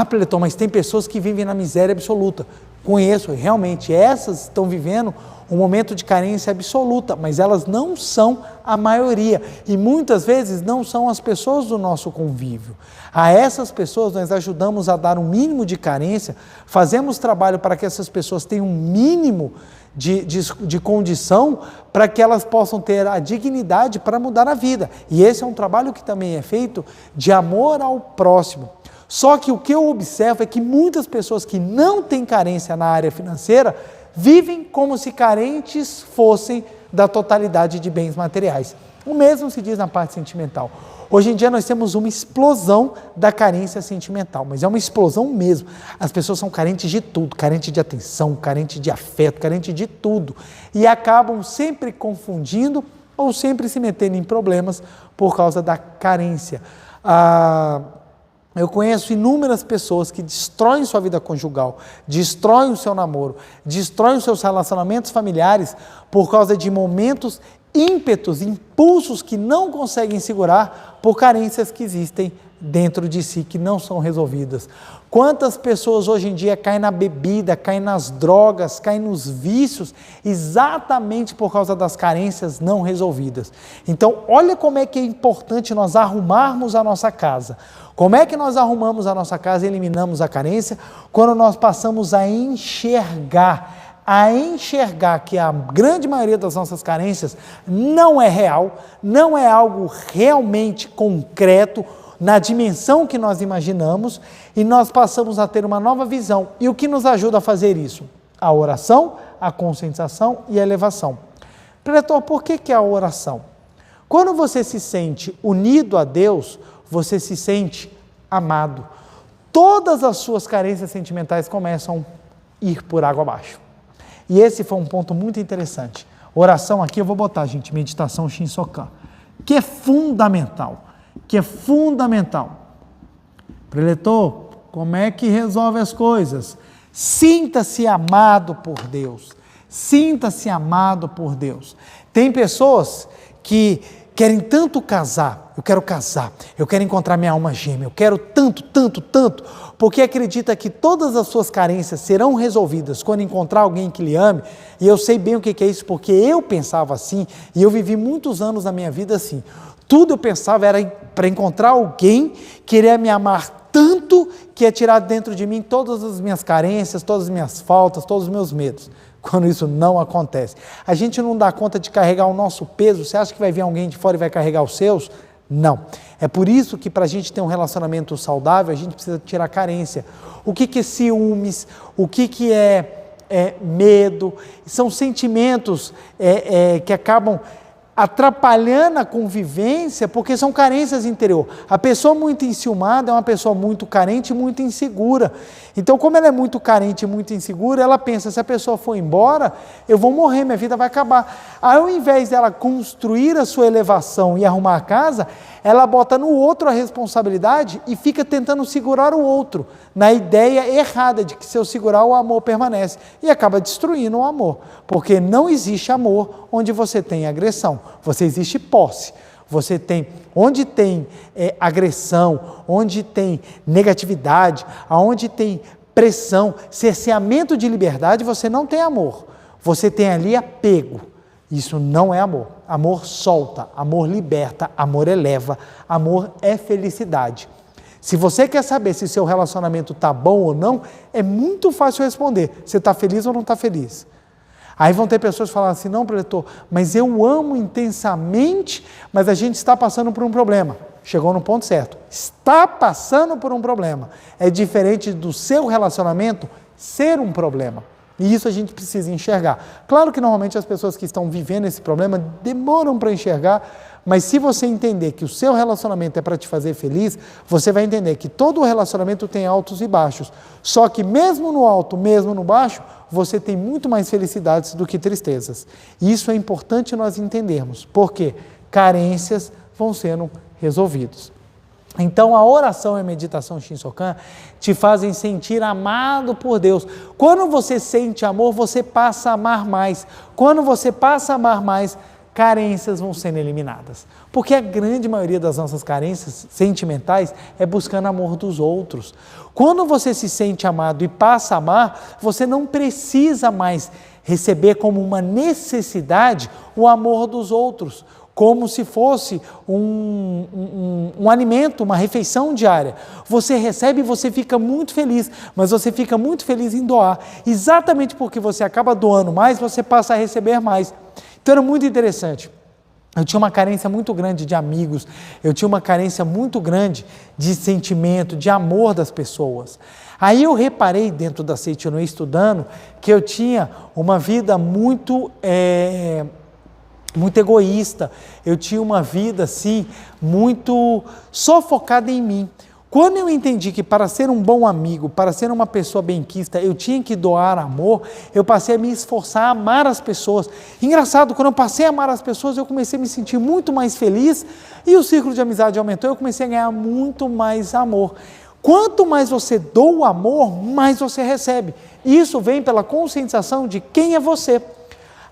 Pleton, mas tem pessoas que vivem na miséria absoluta. Conheço, realmente, essas estão vivendo um momento de carência absoluta, mas elas não são a maioria e muitas vezes não são as pessoas do nosso convívio. A essas pessoas nós ajudamos a dar um mínimo de carência, fazemos trabalho para que essas pessoas tenham um mínimo de condição para que elas possam ter a dignidade para mudar a vida. E esse é um trabalho que também é feito de amor ao próximo. Só que o que eu observo é que muitas pessoas que não têm carência na área financeira vivem como se carentes fossem da totalidade de bens materiais. O mesmo se diz na parte sentimental. Hoje em dia nós temos uma explosão da carência sentimental, mas é uma explosão mesmo. As pessoas são carentes de tudo, carentes de atenção, carentes de afeto, carentes de tudo. E acabam sempre confundindo ou sempre se metendo em problemas por causa da carência. Eu conheço inúmeras pessoas que destroem sua vida conjugal, destroem o seu namoro, destroem os seus relacionamentos familiares por causa de momentos, ímpetos, impulsos que não conseguem segurar por carências que existem dentro de si, que não são resolvidas. Quantas pessoas hoje em dia caem na bebida, caem nas drogas, caem nos vícios, exatamente por causa das carências não resolvidas. Então, olha como é que é importante nós arrumarmos a nossa casa. Como é que nós arrumamos a nossa casa e eliminamos a carência? Quando nós passamos a enxergar que a grande maioria das nossas carências não é real, não é algo realmente concreto, na dimensão que nós imaginamos, e nós passamos a ter uma nova visão. E o que nos ajuda a fazer isso? A oração, a conscientização e a elevação. Preletor, por que a oração? Quando você se sente unido a Deus, você se sente amado. Todas as suas carências sentimentais começam a ir por água abaixo. E esse foi um ponto muito interessante. Oração aqui eu vou botar, gente, meditação Shinsokan, que é fundamental. Preletor, como é que resolve as coisas? Sinta-se amado por Deus. Sinta-se amado por Deus. Tem pessoas que querem tanto casar, eu quero encontrar minha alma gêmea, eu quero tanto, porque acredita que todas as suas carências serão resolvidas quando encontrar alguém que lhe ame, e eu sei bem o que é isso, porque eu pensava assim, e eu vivi muitos anos da minha vida assim. Tudo eu pensava era para encontrar alguém que iria me amar tanto que ia tirar dentro de mim todas as minhas carências, todas as minhas faltas, todos os meus medos. Quando isso não acontece. A gente não dá conta de carregar o nosso peso. Você acha que vai vir alguém de fora e vai carregar os seus? Não. É por isso que para a gente ter um relacionamento saudável, a gente precisa tirar carência. O que é ciúmes? O que é medo? São sentimentos que acabam atrapalhando a convivência, porque são carências interior. A pessoa muito enciumada é uma pessoa muito carente e muito insegura. Então, como ela é muito carente e muito insegura, ela pensa, se a pessoa for embora, eu vou morrer, minha vida vai acabar. Aí, ao invés dela construir a sua elevação e arrumar a casa, ela bota no outro a responsabilidade e fica tentando segurar o outro, na ideia errada de que se eu segurar, o amor permanece. E acaba destruindo o amor, porque não existe amor onde você tem agressão, você existe posse. Você tem, onde tem agressão, onde tem negatividade, aonde tem pressão, cerceamento de liberdade, você não tem amor. Você tem ali apego. Isso não é amor. Amor solta, amor liberta, amor eleva, amor é felicidade. Se você quer saber se seu relacionamento está bom ou não, é muito fácil responder. Você está feliz ou não está feliz? Aí vão ter pessoas que falam assim, não, preletor, mas eu amo intensamente, mas a gente está passando por um problema. Chegou no ponto certo. Está passando por um problema. É diferente do seu relacionamento ser um problema. E isso a gente precisa enxergar. Claro que normalmente as pessoas que estão vivendo esse problema demoram para enxergar, mas se você entender que o seu relacionamento é para te fazer feliz, você vai entender que todo relacionamento tem altos e baixos. Só que mesmo no alto, mesmo no baixo, você tem muito mais felicidades do que tristezas. E isso é importante nós entendermos, porque carências vão sendo resolvidas. Então, a oração e a meditação Shinsokan te fazem sentir amado por Deus. Quando você sente amor, você passa a amar mais. Quando você passa a amar mais, carências vão sendo eliminadas. Porque a grande maioria das nossas carências sentimentais é buscando amor dos outros. Quando você se sente amado e passa a amar, você não precisa mais receber como uma necessidade o amor dos outros, como se fosse um alimento, uma refeição diária. Você recebe e você fica muito feliz, mas você fica muito feliz em doar. Exatamente porque você acaba doando mais, você passa a receber mais. Então era muito interessante. Eu tinha uma carência muito grande de amigos, eu tinha uma carência muito grande de sentimento, de amor das pessoas. Aí eu reparei dentro da Seichono estudando que eu tinha uma vida muito egoísta, eu tinha uma vida assim, muito só focada em mim. Quando eu entendi que para ser um bom amigo, para ser uma pessoa benquista, eu tinha que doar amor, eu passei a me esforçar a amar as pessoas. Engraçado, quando eu passei a amar as pessoas, eu comecei a me sentir muito mais feliz e o círculo de amizade aumentou, eu comecei a ganhar muito mais amor. Quanto mais você doa amor, mais você recebe. Isso vem pela conscientização de quem é você.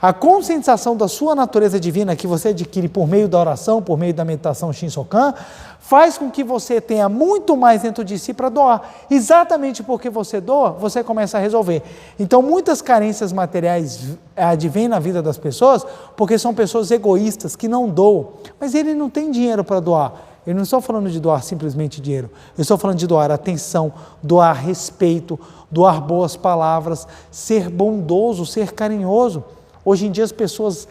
A conscientização da sua natureza divina que você adquire por meio da oração, por meio da meditação Shinsokan, faz com que você tenha muito mais dentro de si para doar. Exatamente porque você doa, você começa a resolver. Então, muitas carências materiais advêm na vida das pessoas porque são pessoas egoístas que não doam. Mas ele não tem dinheiro para doar. Eu não estou falando de doar simplesmente dinheiro. Eu estou falando de doar atenção, doar respeito, doar boas palavras, ser bondoso, ser carinhoso. Hoje em dia as pessoas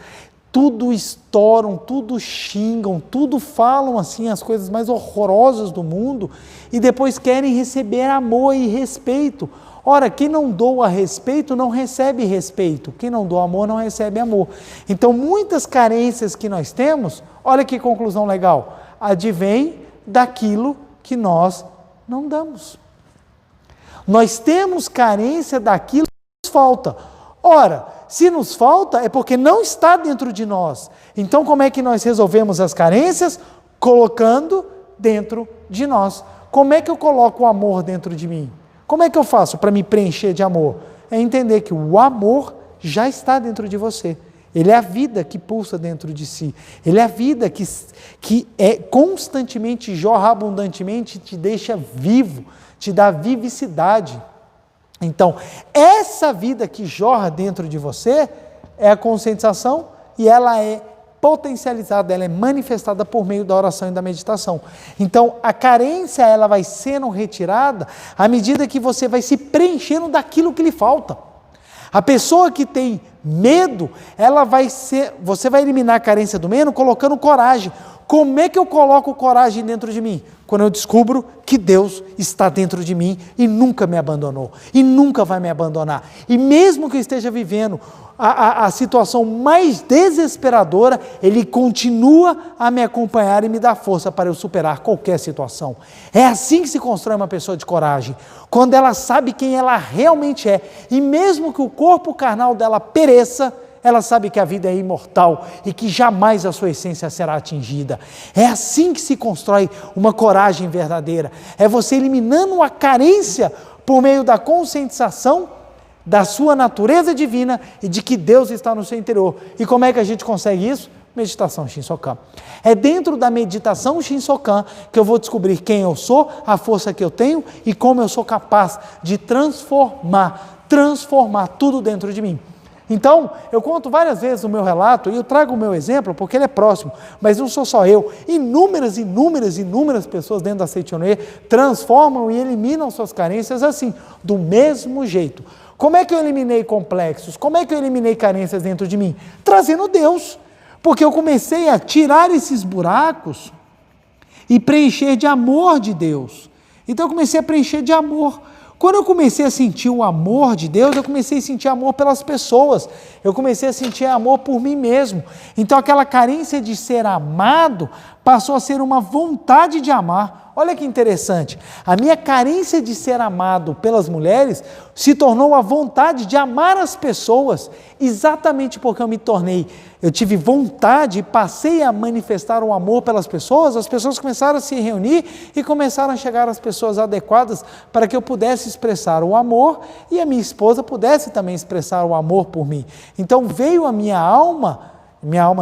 tudo estouram, tudo xingam, tudo falam assim as coisas mais horrorosas do mundo e depois querem receber amor e respeito. Ora, quem não doa respeito não recebe respeito, quem não doa amor não recebe amor. Então muitas carências que nós temos, olha que conclusão legal, advém daquilo que nós não damos. Nós temos carência daquilo que nos falta. Ora, se nos falta é porque não está dentro de nós. Então como é que nós resolvemos as carências? Colocando dentro de nós. Como é que eu coloco o amor dentro de mim? Como é que eu faço para me preencher de amor? É entender que o amor já está dentro de você. Ele é a vida que pulsa dentro de si. Ele é a vida que é constantemente jorra abundantemente, te deixa vivo, te dá vivicidade. Então, essa vida que jorra dentro de você é a conscientização e ela é potencializada, ela é manifestada por meio da oração e da meditação. Então, a carência ela vai sendo retirada à medida que você vai se preenchendo daquilo que lhe falta. A pessoa que tem medo, você vai eliminar a carência do medo colocando coragem. Como é que eu coloco coragem dentro de mim? Quando eu descubro que Deus está dentro de mim e nunca me abandonou, e nunca vai me abandonar. E mesmo que eu esteja vivendo a situação mais desesperadora, Ele continua a me acompanhar e me dar força para eu superar qualquer situação. É assim que se constrói uma pessoa de coragem, quando ela sabe quem ela realmente é, e mesmo que o corpo carnal dela pereça, ela sabe que a vida é imortal e que jamais a sua essência será atingida. É assim que se constrói uma coragem verdadeira. É você eliminando a carência por meio da conscientização da sua natureza divina e de que Deus está no seu interior. E como é que a gente consegue isso? Meditação Shinsokan. É dentro da meditação Shinsokan que eu vou descobrir quem eu sou, a força que eu tenho e como eu sou capaz de transformar tudo dentro de mim. Então, eu conto várias vezes o meu relato e eu trago o meu exemplo porque ele é próximo, mas não sou só eu. Inúmeras pessoas dentro da Seichonoye transformam e eliminam suas carências assim, do mesmo jeito. Como é que eu eliminei complexos? Como é que eu eliminei carências dentro de mim? Trazendo Deus, porque eu comecei a tirar esses buracos e preencher de amor de Deus. Então eu comecei a preencher de amor. Quando eu comecei a sentir o amor de Deus, eu comecei a sentir amor pelas pessoas, eu comecei a sentir amor por mim mesmo. Então aquela carência de ser amado passou a ser uma vontade de amar. Olha que interessante, a minha carência de ser amado pelas mulheres se tornou a vontade de amar as pessoas, exatamente porque eu tive vontade e passei a manifestar o amor pelas pessoas, as pessoas começaram a se reunir e começaram a chegar as pessoas adequadas para que eu pudesse expressar o amor e a minha esposa pudesse também expressar o amor por mim. Então veio a minha alma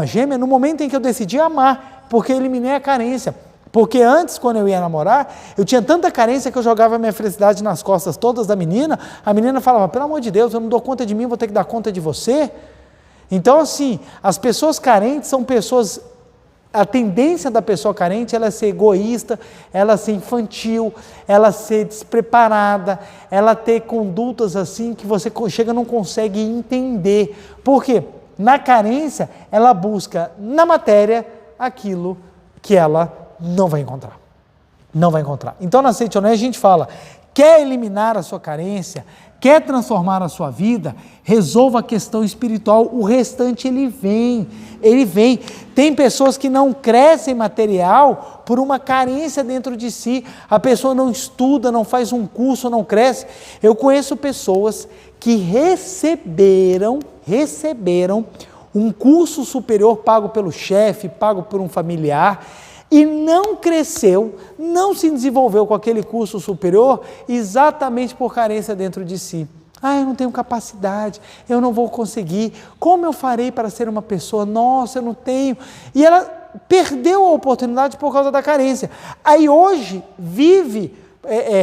gêmea no momento em que eu decidi amar, porque eu eliminei a carência. Porque antes, quando eu ia namorar, eu tinha tanta carência que eu jogava minha felicidade nas costas todas da menina, a menina falava, pelo amor de Deus, eu não dou conta de mim, vou ter que dar conta de você. Então assim, as pessoas carentes são pessoas, a tendência da pessoa carente ela é ser egoísta, ela ser infantil, ela ser despreparada, ela ter condutas assim que você chega e não consegue entender. Por quê? Na carência, ela busca na matéria aquilo que ela não vai encontrar. Não vai encontrar. Então na Seichonoye a gente fala quer eliminar a sua carência, quer transformar a sua vida, resolva a questão espiritual, o restante ele vem. Tem pessoas que não crescem material por uma carência dentro de si, a pessoa não estuda, não faz um curso, não cresce. Eu conheço pessoas que receberam um curso superior pago pelo chefe, pago por um familiar, e não cresceu, não se desenvolveu com aquele curso superior exatamente por carência dentro de si. Eu não tenho capacidade, eu não vou conseguir, como eu farei para ser uma pessoa? Nossa, eu não tenho. E ela perdeu a oportunidade por causa da carência. Aí hoje vive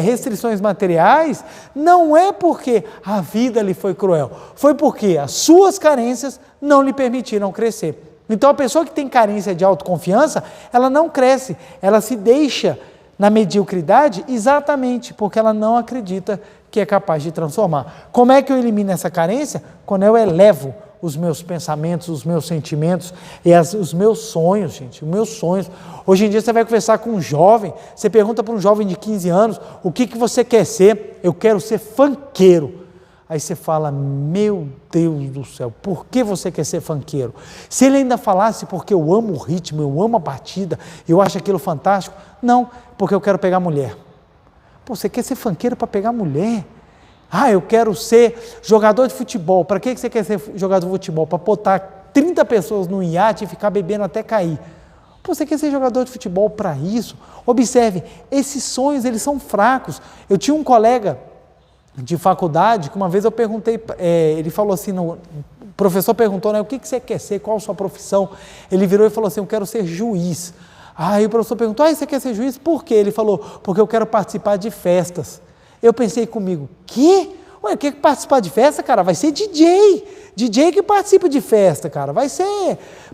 restrições materiais, não é porque a vida lhe foi cruel, foi porque as suas carências não lhe permitiram crescer. Então a pessoa que tem carência de autoconfiança, ela não cresce, ela se deixa na mediocridade exatamente porque ela não acredita que é capaz de transformar. Como é que eu elimino essa carência? Quando eu elevo os meus pensamentos, os meus sentimentos e os meus sonhos, gente, os meus sonhos. Hoje em dia você vai conversar com um jovem, você pergunta para um jovem de 15 anos, o que você quer ser? Eu quero ser funkeiro. Aí você fala, meu Deus do céu, por que você quer ser funkeiro? Se ele ainda falasse, porque eu amo o ritmo, eu amo a batida, eu acho aquilo fantástico. Não, porque eu quero pegar mulher. Pô, você quer ser funkeiro para pegar mulher? Eu quero ser jogador de futebol. Para que você quer ser jogador de futebol? Para botar 30 pessoas no iate e ficar bebendo até cair. Pô, você quer ser jogador de futebol para isso? Observe, esses sonhos, eles são fracos. Eu tinha um colega de faculdade, que uma vez eu perguntei, ele falou assim, o professor perguntou, o que você quer ser, qual a sua profissão? Ele virou e falou assim, eu quero ser juiz. Aí o professor perguntou, você quer ser juiz? Por quê? Ele falou, porque eu quero participar de festas. Eu pensei comigo, quê? Quer participar de festa, cara? Vai ser DJ que participa de festa, cara,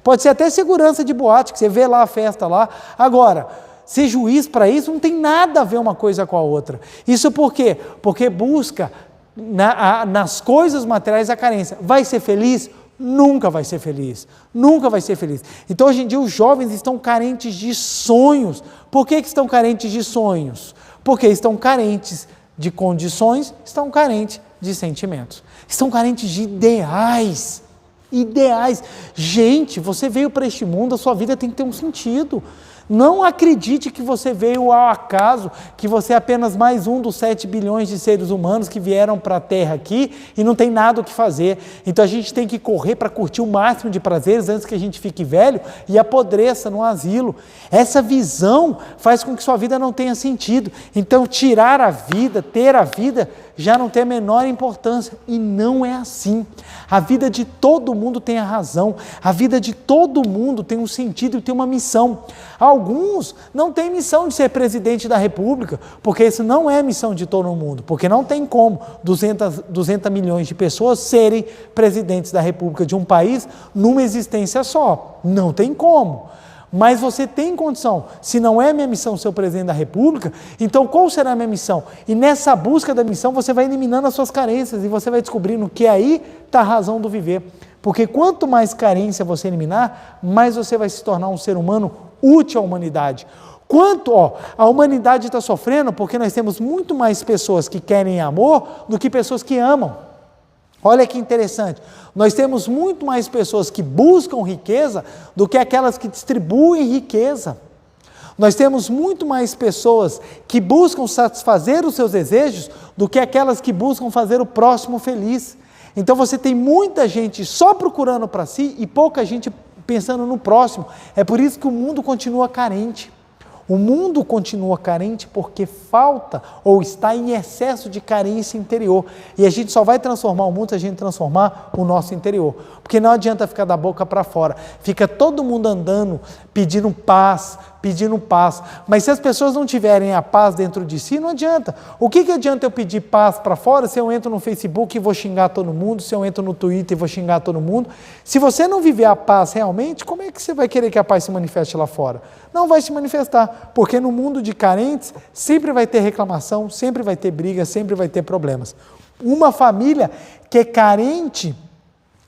pode ser até segurança de boate, que você vê lá a festa lá. Agora, ser juiz para isso não tem nada a ver uma coisa com a outra. Isso por quê? Porque busca nas coisas materiais a carência. Vai ser feliz? Nunca vai ser feliz. Nunca vai ser feliz. Então hoje em dia os jovens estão carentes de sonhos. Por que estão carentes de sonhos? Porque estão carentes de condições, estão carentes de sentimentos. Estão carentes de ideais. Gente, você veio para este mundo, a sua vida tem que ter um sentido. Não acredite que você veio ao acaso, que você é apenas mais um dos 7 bilhões de seres humanos que vieram para a Terra aqui e não tem nada o que fazer. Então a gente tem que correr para curtir o máximo de prazeres antes que a gente fique velho e apodreça no asilo. Essa visão faz com que sua vida não tenha sentido. Então tirar a vida, ter a vida, já não tem a menor importância. E não é assim. A vida de todo mundo tem a razão. A vida de todo mundo tem um sentido e tem uma missão. Alguns não têm missão de ser presidente da República, porque isso não é missão de todo mundo, porque não tem como 200 milhões de pessoas serem presidentes da República de um país numa existência só. Não tem como. Mas você tem condição. Se não é minha missão ser o presidente da República, então qual será a minha missão? E nessa busca da missão você vai eliminando as suas carências e você vai descobrindo que aí está a razão do viver. Porque quanto mais carência você eliminar, mais você vai se tornar um ser humano útil à humanidade. A humanidade está sofrendo porque nós temos muito mais pessoas que querem amor do que pessoas que amam. Olha que interessante, nós temos muito mais pessoas que buscam riqueza do que aquelas que distribuem riqueza. Nós temos muito mais pessoas que buscam satisfazer os seus desejos do que aquelas que buscam fazer o próximo feliz. Então você tem muita gente só procurando para si e pouca gente pensando no próximo. É por isso que o mundo continua carente. O mundo continua carente porque falta ou está em excesso de carência interior. E a gente só vai transformar o mundo se a gente transformar o nosso interior. Porque não adianta ficar da boca para fora. Fica todo mundo andando, pedindo paz. Mas se as pessoas não tiverem a paz dentro de si, não adianta. O que adianta eu pedir paz para fora se eu entro no Facebook e vou xingar todo mundo, se eu entro no Twitter e vou xingar todo mundo? Se você não viver a paz realmente, como é que você vai querer que a paz se manifeste lá fora? Não vai se manifestar, porque no mundo de carentes sempre vai ter reclamação, sempre vai ter briga, sempre vai ter problemas. Uma família que é carente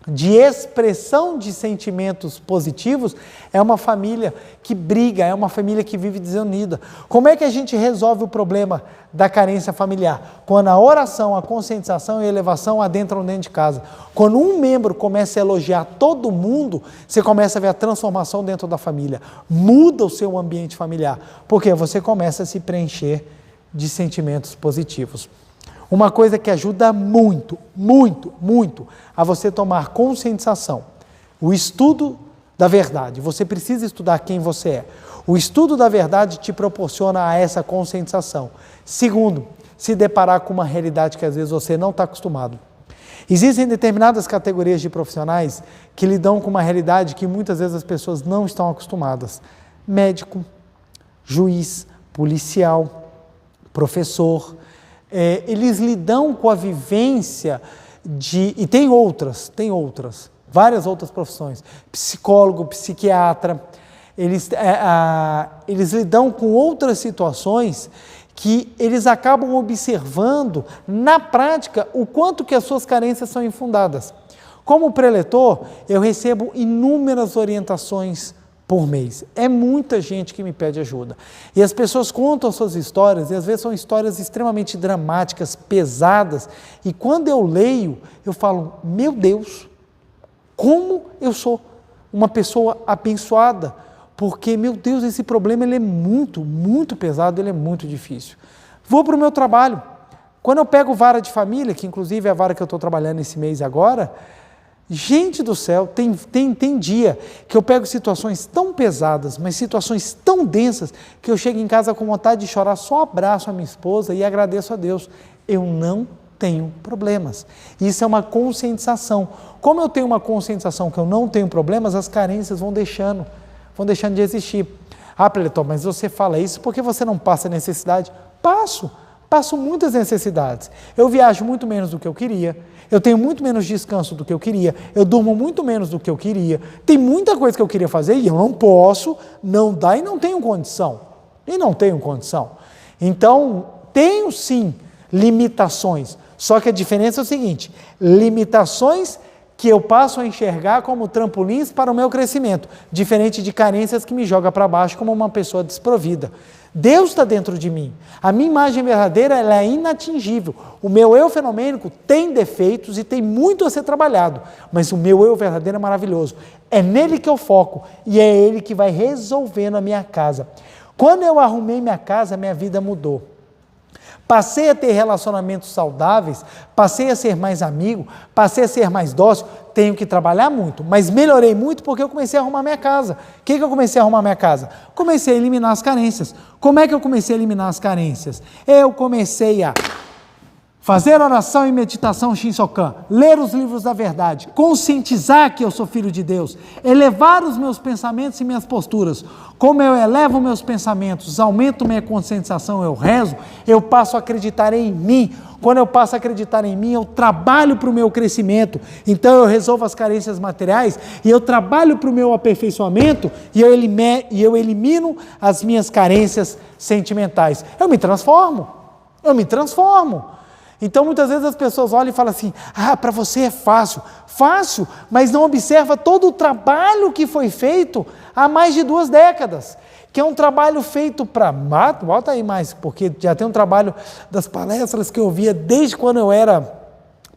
de expressão de sentimentos positivos, é uma família que briga, é uma família que vive desunida. Como é que a gente resolve o problema da carência familiar? Quando a oração, a conscientização e a elevação adentram dentro de casa. Quando um membro começa a elogiar todo mundo, você começa a ver a transformação dentro da família. Muda o seu ambiente familiar, porque você começa a se preencher de sentimentos positivos. Uma coisa que ajuda muito, muito, muito a você tomar conscientização, o estudo da verdade. Você precisa estudar quem você é. O estudo da verdade te proporciona a essa conscientização. Segundo, se deparar com uma realidade que às vezes você não está acostumado. Existem determinadas categorias de profissionais que lidam com uma realidade que muitas vezes as pessoas não estão acostumadas. Médico, juiz, policial, professor. Eles lidam com a vivência e tem outras, várias outras profissões, psicólogo, psiquiatra, eles lidam com outras situações que eles acabam observando na prática o quanto que as suas carências são infundadas. Como preletor, eu recebo inúmeras orientações por mês. É muita gente que me pede ajuda. E as pessoas contam suas histórias, e às vezes são histórias extremamente dramáticas, pesadas, e quando eu leio, eu falo, meu Deus, como eu sou uma pessoa abençoada, porque, meu Deus, esse problema ele é muito, muito pesado, ele é muito difícil. Vou para o meu trabalho. Quando eu pego vara de família, que inclusive é a vara que eu estou trabalhando esse mês agora, gente do céu, tem dia que eu pego situações tão pesadas, mas situações tão densas, que eu chego em casa com vontade de chorar, só abraço a minha esposa e agradeço a Deus. Eu não tenho problemas. Isso é uma conscientização. Como eu tenho uma conscientização que eu não tenho problemas, as carências vão deixando de existir. Ah, preletor, mas você fala isso porque você não passa necessidade? Passo muitas necessidades. Eu viajo muito menos do que eu queria, eu tenho muito menos descanso do que eu queria, eu durmo muito menos do que eu queria, tem muita coisa que eu queria fazer e eu não posso, não dá e não tenho condição. Então, tenho sim limitações, só que a diferença é o seguinte, limitações que eu passo a enxergar como trampolins para o meu crescimento, diferente de carências que me joga para baixo como uma pessoa desprovida. Deus está dentro de mim. A minha imagem verdadeira ela é inatingível. O meu eu fenomênico tem defeitos e tem muito a ser trabalhado, mas o meu eu verdadeiro é maravilhoso. É nele que eu foco e é ele que vai resolvendo a minha casa. Quando eu arrumei minha casa, minha vida mudou. Passei a ter relacionamentos saudáveis, passei a ser mais amigo, passei a ser mais dócil, tenho que trabalhar muito, mas melhorei muito porque eu comecei a arrumar minha casa. O que eu comecei a arrumar minha casa? Comecei a eliminar as carências. Como é que eu comecei a eliminar as carências? Eu comecei a fazer oração e meditação Shinsokan, ler os livros da verdade, conscientizar que eu sou filho de Deus, elevar os meus pensamentos e minhas posturas. Como eu elevo meus pensamentos, aumento minha conscientização, eu rezo, eu passo a acreditar em mim. Quando eu passo a acreditar em mim, eu trabalho para o meu crescimento. Então eu resolvo as carências materiais e eu trabalho para o meu aperfeiçoamento e eu elimino as minhas carências sentimentais. Eu me transformo. Então, muitas vezes as pessoas olham e falam assim, para você é fácil, mas não observa todo o trabalho que foi feito há mais de 2 décadas, que é um trabalho feito para, bota aí mais, porque já tem um trabalho das palestras que eu via desde quando eu era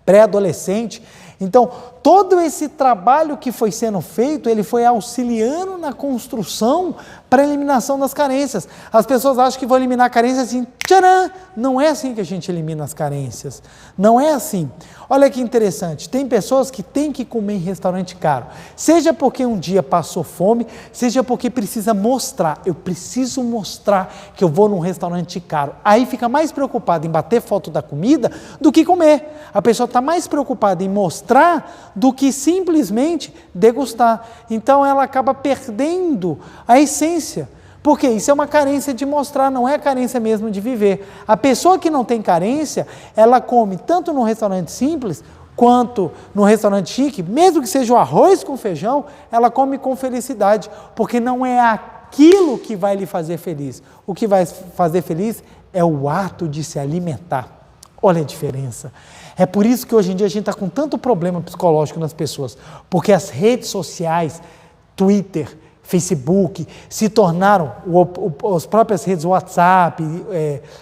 pré-adolescente. Então, todo esse trabalho que foi sendo feito, ele foi auxiliando na construção para a eliminação das carências. As pessoas acham que vão eliminar carências assim, tcharam! Não é assim que a gente elimina as carências. Não é assim. Olha que interessante, tem pessoas que têm que comer em restaurante caro, seja porque um dia passou fome, seja porque precisa mostrar, eu preciso mostrar que eu vou num restaurante caro. Aí fica mais preocupado em bater foto da comida do que comer. A pessoa está mais preocupada em mostrar do que simplesmente degustar. Então ela acaba perdendo a essência. Porque isso é uma carência de mostrar, não é a carência mesmo de viver. A pessoa que não tem carência, ela come tanto num restaurante simples, quanto num restaurante chique, mesmo que seja o arroz com feijão, ela come com felicidade, porque não é aquilo que vai lhe fazer feliz. O que vai fazer feliz é o ato de se alimentar. Olha a diferença. É por isso que hoje em dia a gente está com tanto problema psicológico nas pessoas, porque as redes sociais, Twitter, Facebook, se tornaram, as próprias redes WhatsApp,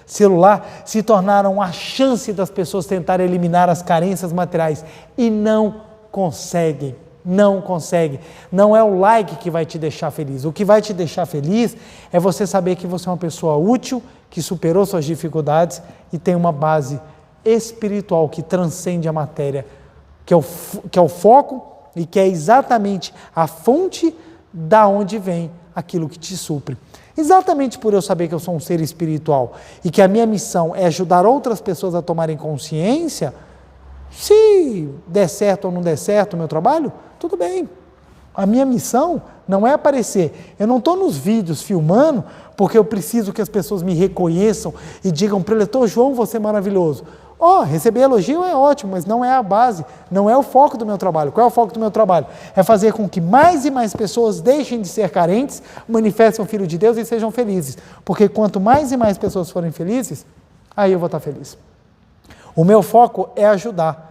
celular, se tornaram a chance das pessoas tentarem eliminar as carências materiais e não conseguem. Não consegue. Não é o like que vai te deixar feliz. O que vai te deixar feliz é você saber que você é uma pessoa útil, que superou suas dificuldades e tem uma base espiritual que transcende a matéria, que é o foco e que é exatamente a fonte da onde vem aquilo que te supre. Exatamente por eu saber que eu sou um ser espiritual e que a minha missão é ajudar outras pessoas a tomarem consciência, se der certo ou não der certo o meu trabalho, tudo bem. A minha missão não é aparecer. Eu não estou nos vídeos filmando porque eu preciso que as pessoas me reconheçam e digam para ele, João, você é maravilhoso. Receber elogio é ótimo, mas não é a base, não é o foco do meu trabalho. Qual é o foco do meu trabalho? É fazer com que mais e mais pessoas deixem de ser carentes, manifestem o Filho de Deus e sejam felizes. Porque quanto mais e mais pessoas forem felizes, aí eu vou estar feliz. O meu foco é ajudar.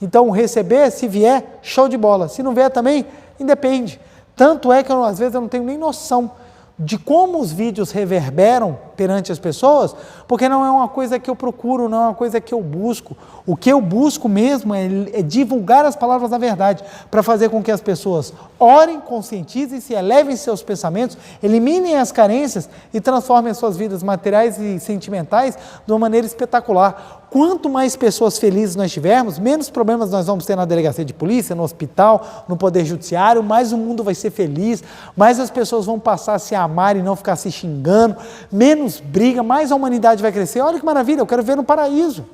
Então, receber, se vier, show de bola. Se não vier também, independe. Tanto é que às vezes eu não tenho nem noção de como os vídeos reverberam perante as pessoas, porque não é uma coisa que eu procuro, não é uma coisa que eu busco. O que eu busco mesmo é divulgar as palavras da verdade, para fazer com que as pessoas orem, conscientizem-se, elevem seus pensamentos, eliminem as carências e transformem as suas vidas materiais e sentimentais de uma maneira espetacular. Quanto mais pessoas felizes nós tivermos, menos problemas nós vamos ter na delegacia de polícia, no hospital, no poder judiciário, mais o mundo vai ser feliz, mais as pessoas vão passar a se amar e não ficar se xingando, menos briga, mais a humanidade vai crescer. Olha que maravilha, eu quero ver no paraíso.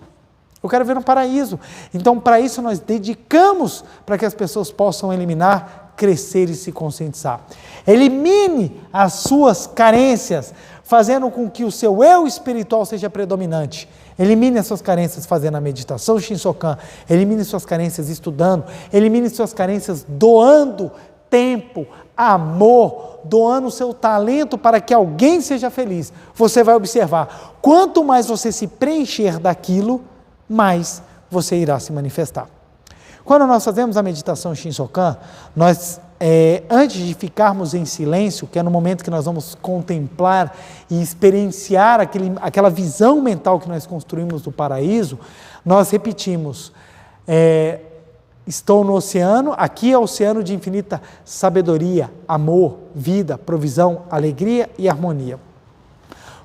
Eu quero ver no paraíso. Então, para isso nós dedicamos para que as pessoas possam eliminar, crescer e se conscientizar. Elimine as suas carências, fazendo com que o seu eu espiritual seja predominante. Elimine as suas carências fazendo a meditação Shinsokan, elimine suas carências estudando, elimine suas carências doando tempo, amor, doando o seu talento para que alguém seja feliz. Você vai observar, quanto mais você se preencher daquilo, mais você irá se manifestar. Quando nós fazemos a meditação Shinsokan, nós, antes de ficarmos em silêncio, que é no momento que nós vamos contemplar e experienciar aquela visão mental que nós construímos do paraíso, nós repetimos, estou no oceano, aqui é o oceano de infinita sabedoria, amor, vida, provisão, alegria e harmonia.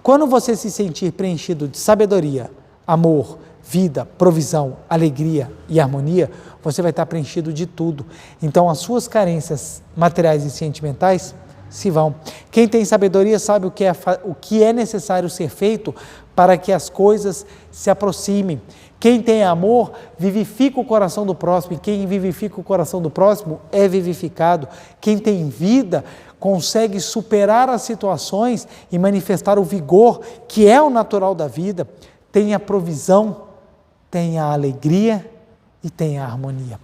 Quando você se sentir preenchido de sabedoria, amor, vida, provisão, alegria e harmonia, você vai estar preenchido de tudo. Então as carências materiais e sentimentais se vão. Quem tem sabedoria sabe o que é necessário ser feito para que as coisas se aproximem. Quem tem amor vivifica o coração do próximo, e quem vivifica o coração do próximo é vivificado. Quem tem vida consegue superar as situações e manifestar o vigor que é o natural da vida. Tem a provisão, tem a alegria e tem a harmonia.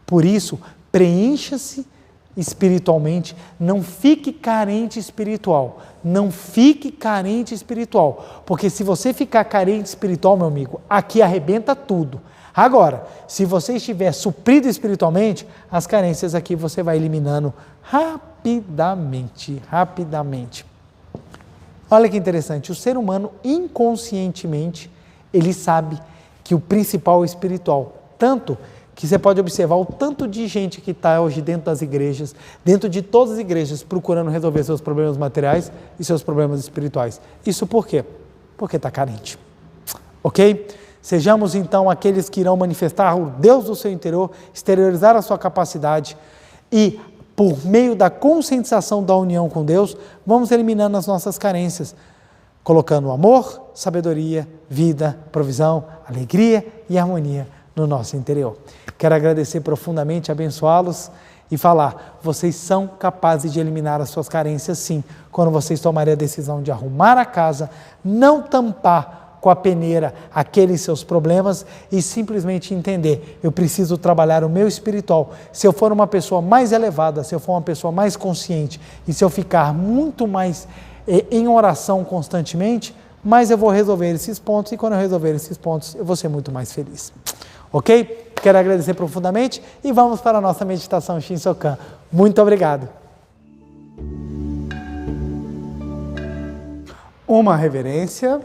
Por isso, preencha-se espiritualmente, não fique carente espiritual, não fique carente espiritual, porque se você ficar carente espiritual, meu amigo, aqui arrebenta tudo. Agora, se você estiver suprido espiritualmente, as carências aqui você vai eliminando rapidamente. Olha que interessante, o ser humano inconscientemente, ele sabe que o principal é o espiritual, tanto que você pode observar o tanto de gente que está hoje dentro das igrejas, dentro de todas as igrejas, procurando resolver seus problemas materiais e seus problemas espirituais. Isso por quê? Porque está carente. Ok? Sejamos então aqueles que irão manifestar o Deus do seu interior, exteriorizar a sua capacidade e, por meio da conscientização da união com Deus, vamos eliminando as nossas carências, colocando amor, sabedoria, vida, provisão, alegria e harmonia no nosso interior. Quero agradecer profundamente, abençoá-los e falar, vocês são capazes de eliminar as suas carências sim, quando vocês tomarem a decisão de arrumar a casa, não tampar com a peneira aqueles seus problemas e simplesmente entender, eu preciso trabalhar o meu espiritual. Se eu for uma pessoa mais elevada, se eu for uma pessoa mais consciente e se eu ficar muito mais em oração constantemente, mas eu vou resolver esses pontos, e quando eu resolver esses pontos, eu vou ser muito mais feliz. Ok? Quero agradecer profundamente e vamos para a nossa meditação Shinsokan. Muito obrigado. Uma reverência.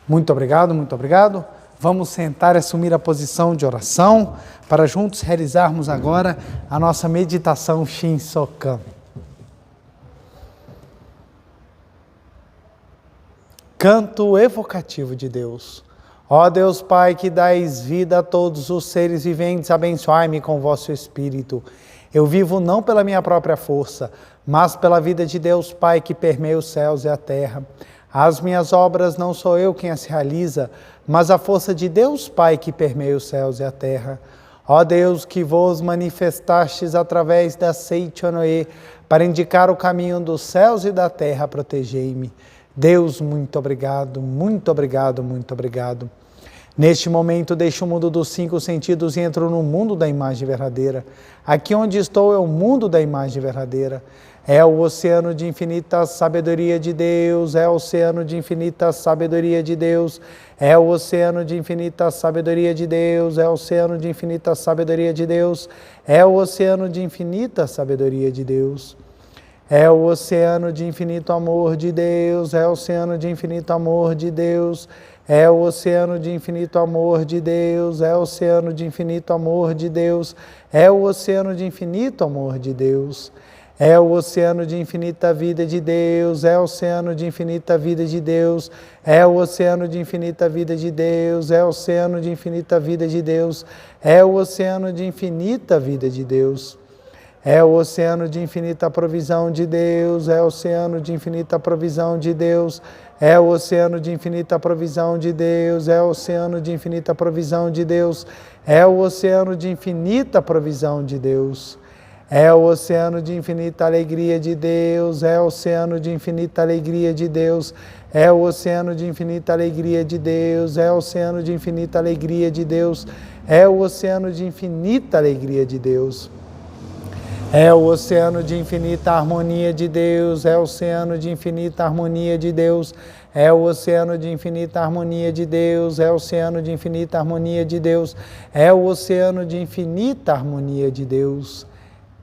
Muito obrigado, muito obrigado. Vamos sentar e assumir a posição de oração para juntos realizarmos agora a nossa meditação Shinsokan. Canto evocativo de Deus. Ó Deus Pai, que dais vida a todos os seres viventes, abençoai-me com vosso Espírito. Eu vivo não pela minha própria força, mas pela vida de Deus Pai que permeia os céus e a terra. As minhas obras não sou eu quem as realiza, mas a força de Deus Pai que permeia os céus e a terra. Ó Deus, que vos manifestastes através da Seichonoe para indicar o caminho dos céus e da terra, protegei-me. Deus, muito obrigado, muito obrigado, muito obrigado. Neste momento, deixo o mundo dos 5 sentidos e entro no mundo da imagem verdadeira. Aqui onde estou é o mundo da imagem verdadeira. É o oceano de infinita sabedoria de Deus, é o oceano de infinita sabedoria de Deus, é o oceano de infinita sabedoria de Deus, é o oceano de infinita sabedoria de Deus, é o oceano de infinita sabedoria de Deus. É o oceano de infinito amor de Deus, é o oceano de infinito amor de Deus, é o oceano de infinito amor de Deus, é o oceano de infinito amor de Deus, é o oceano de infinito amor de Deus, é o oceano de infinita vida de Deus, é o oceano de infinita vida de Deus, é o oceano de infinita vida de Deus, é o oceano de infinita vida de Deus, é o oceano de infinita vida de Deus. É o oceano de infinita provisão de Deus, é o oceano de infinita provisão de Deus, é o oceano de infinita provisão de Deus, é o oceano de infinita provisão de Deus, é o oceano de infinita provisão de Deus, é o oceano de infinita alegria de Deus, é o oceano de infinita alegria de Deus, é o oceano de infinita alegria de Deus, é o oceano de infinita alegria de Deus, é o oceano de infinita alegria de Deus. É o oceano de infinita harmonia de Deus, é o oceano de infinita harmonia de Deus, é o oceano de infinita harmonia de Deus, é o oceano de infinita harmonia de Deus, é o oceano de infinita harmonia de Deus.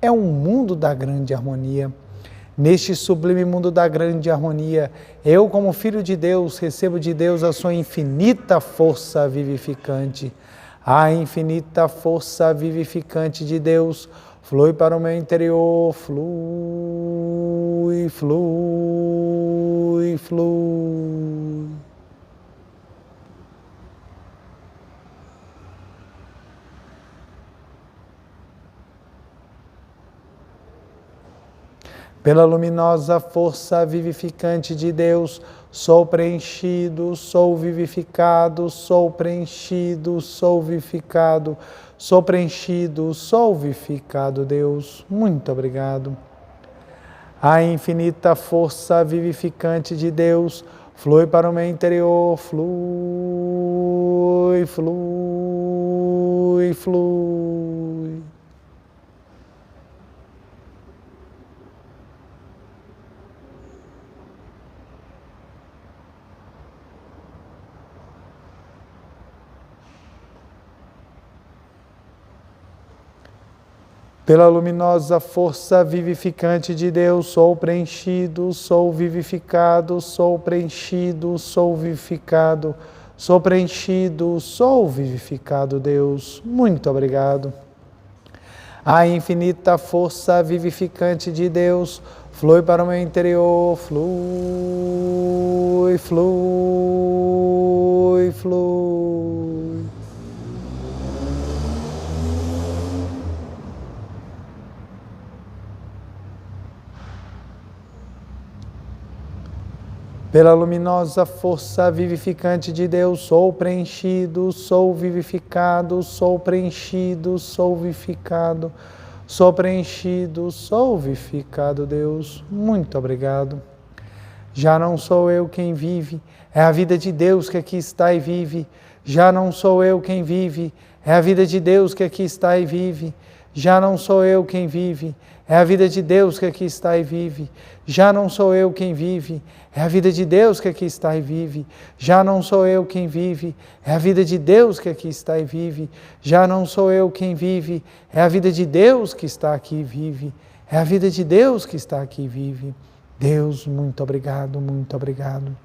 É um mundo da grande harmonia. Neste sublime mundo da grande harmonia, eu, como filho de Deus, recebo de Deus a sua infinita força vivificante. A infinita força vivificante de Deus flui para o meu interior, flui, flui, flui. Pela luminosa força vivificante de Deus, sou preenchido, sou vivificado, sou preenchido, sou vivificado, sou preenchido, sou vivificado, Deus. Muito obrigado. A infinita força vivificante de Deus flui para o meu interior, flui, flui, flui. Pela luminosa força vivificante de Deus, sou preenchido, sou vivificado, sou preenchido, sou vivificado, sou preenchido, sou vivificado, Deus. Muito obrigado. A infinita força vivificante de Deus flui para o meu interior, flui, flui, flui. Pela luminosa força vivificante de Deus, sou preenchido, sou vivificado, sou preenchido, sou vivificado, sou preenchido, sou vivificado, Deus. Muito obrigado. Já não sou eu quem vive, é a vida de Deus que aqui está e vive. Já não sou eu quem vive, é a vida de Deus que aqui está e vive. Já não sou eu quem vive, é a vida de Deus que aqui está e vive. Já não sou eu quem vive, é a vida de Deus que aqui está e vive. Já não sou eu quem vive, é a vida de Deus que aqui está e vive. Já não sou eu quem vive, é a vida de Deus que está aqui e vive. É a vida de Deus que está aqui e vive. Deus, muito obrigado, muito obrigado.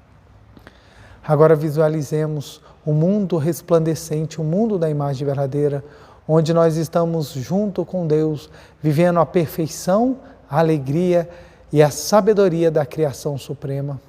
Agora visualizemos o mundo resplandecente, o mundo da imagem verdadeira, onde nós estamos junto com Deus, vivendo a perfeição, a alegria e a sabedoria da criação suprema.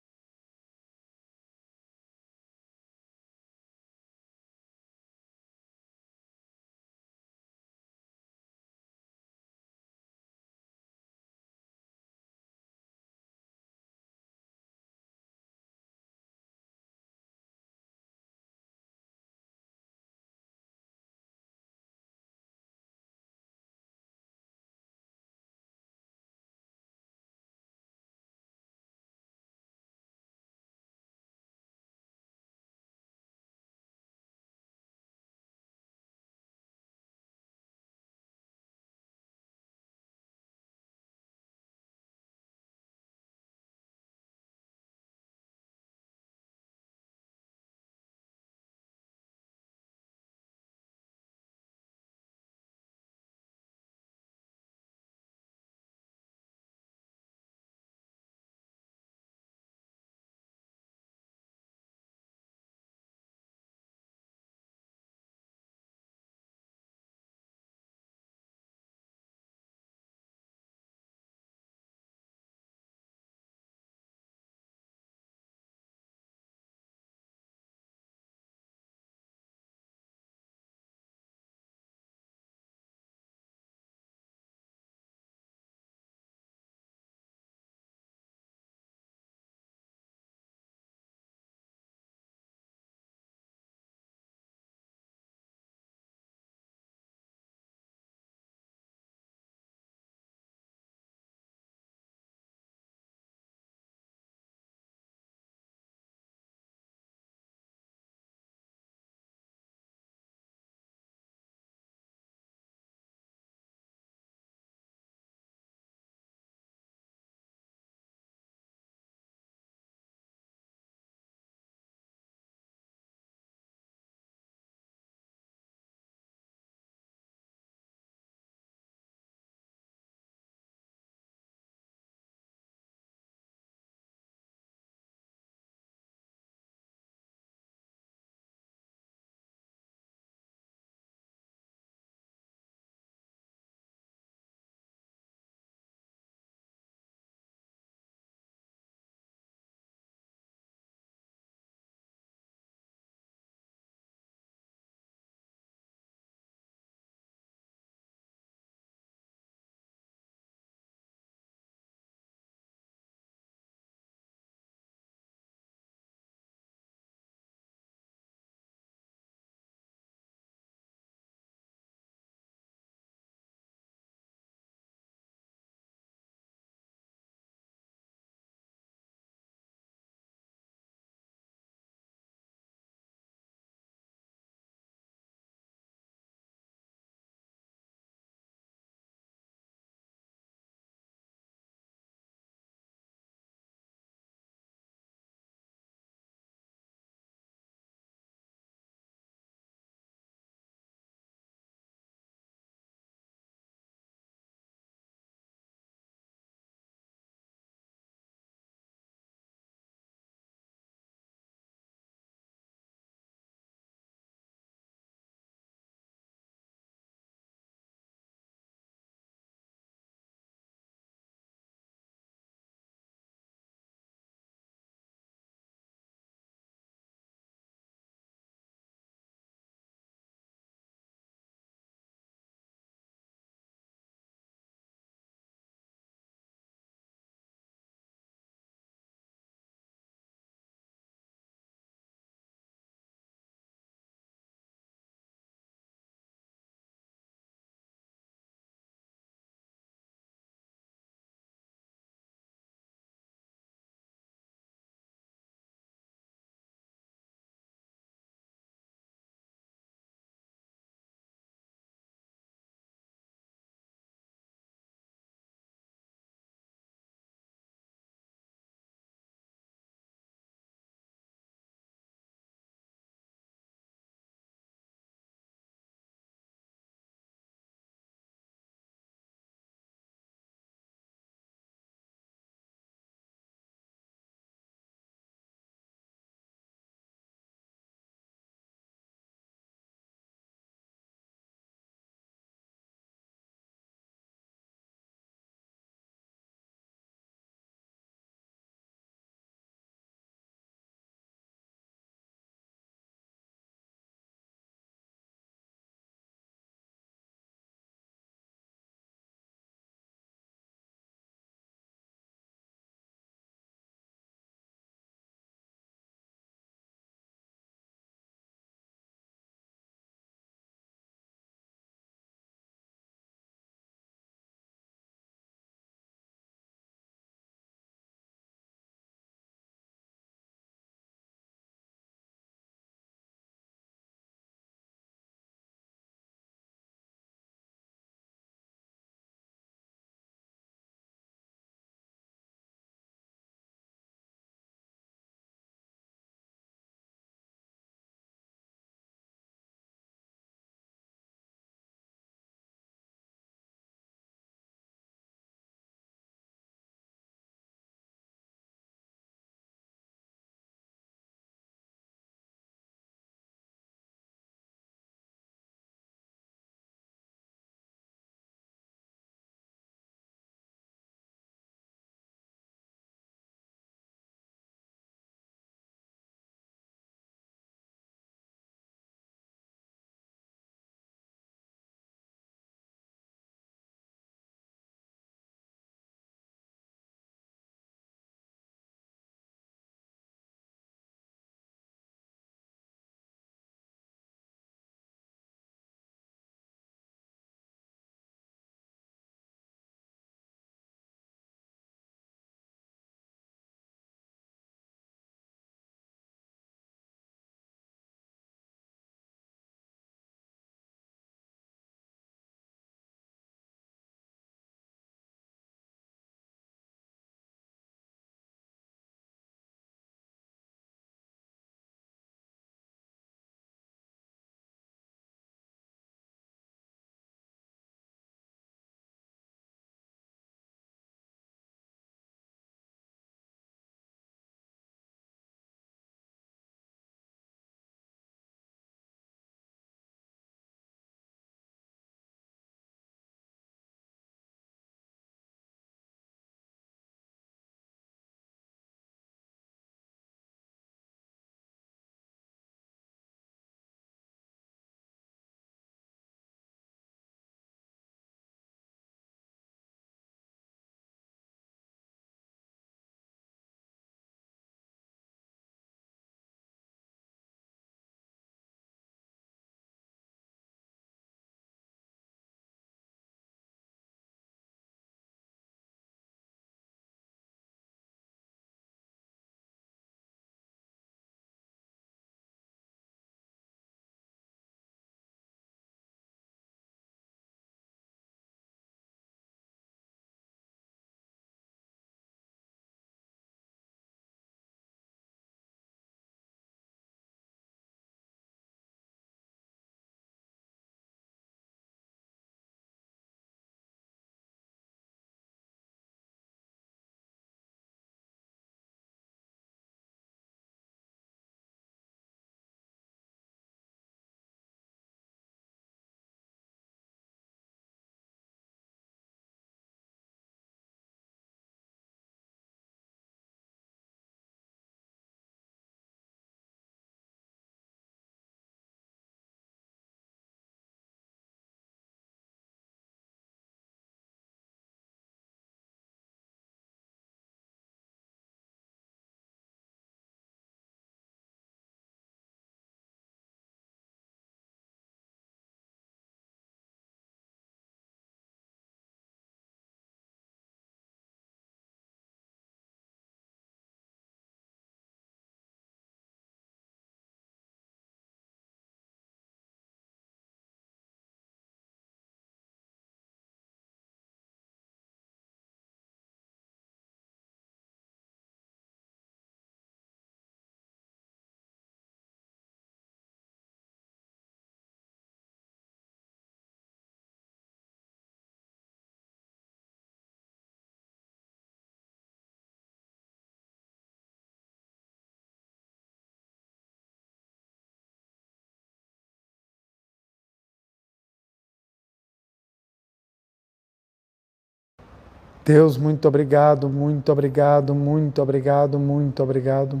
Deus, muito obrigado, muito obrigado, muito obrigado, muito obrigado.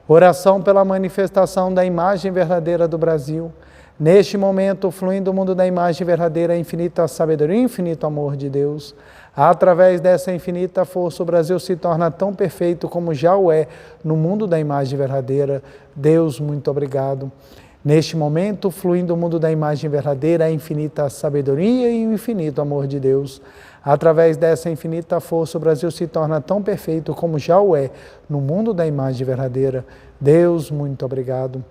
Oração pela manifestação da imagem verdadeira do Brasil. Neste momento, fluindo o mundo da imagem verdadeira, a infinita sabedoria e infinito amor de Deus. Através dessa infinita força, o Brasil se torna tão perfeito como já o é no mundo da imagem verdadeira. Deus, muito obrigado. Neste momento, fluindo o mundo da imagem verdadeira, a infinita sabedoria e o infinito amor de Deus. Através dessa infinita força, o Brasil se torna tão perfeito como já o é no mundo da imagem verdadeira. Deus, muito obrigado.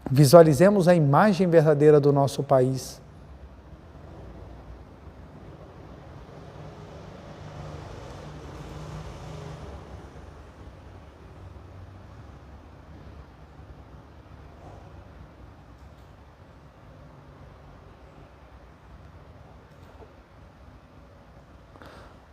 Visualizemos a imagem verdadeira do nosso país.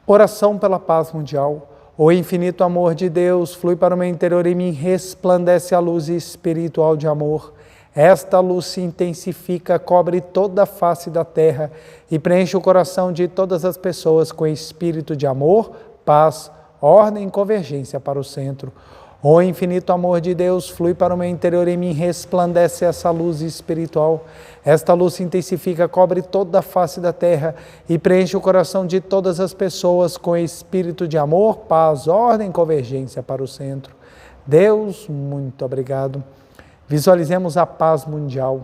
Oração pela paz mundial. O infinito amor de Deus flui para o meu interior e me resplandece a luz espiritual de amor. Esta luz se intensifica, cobre toda a face da terra e preenche o coração de todas as pessoas com espírito de amor, paz, ordem e convergência para o centro. O infinito amor de Deus flui para o meu interior e me resplandece essa luz espiritual. Esta luz se intensifica, cobre toda a face da terra e preenche o coração de todas as pessoas com espírito de amor, paz, ordem e convergência para o centro. Deus, muito obrigado. Visualizemos a paz mundial.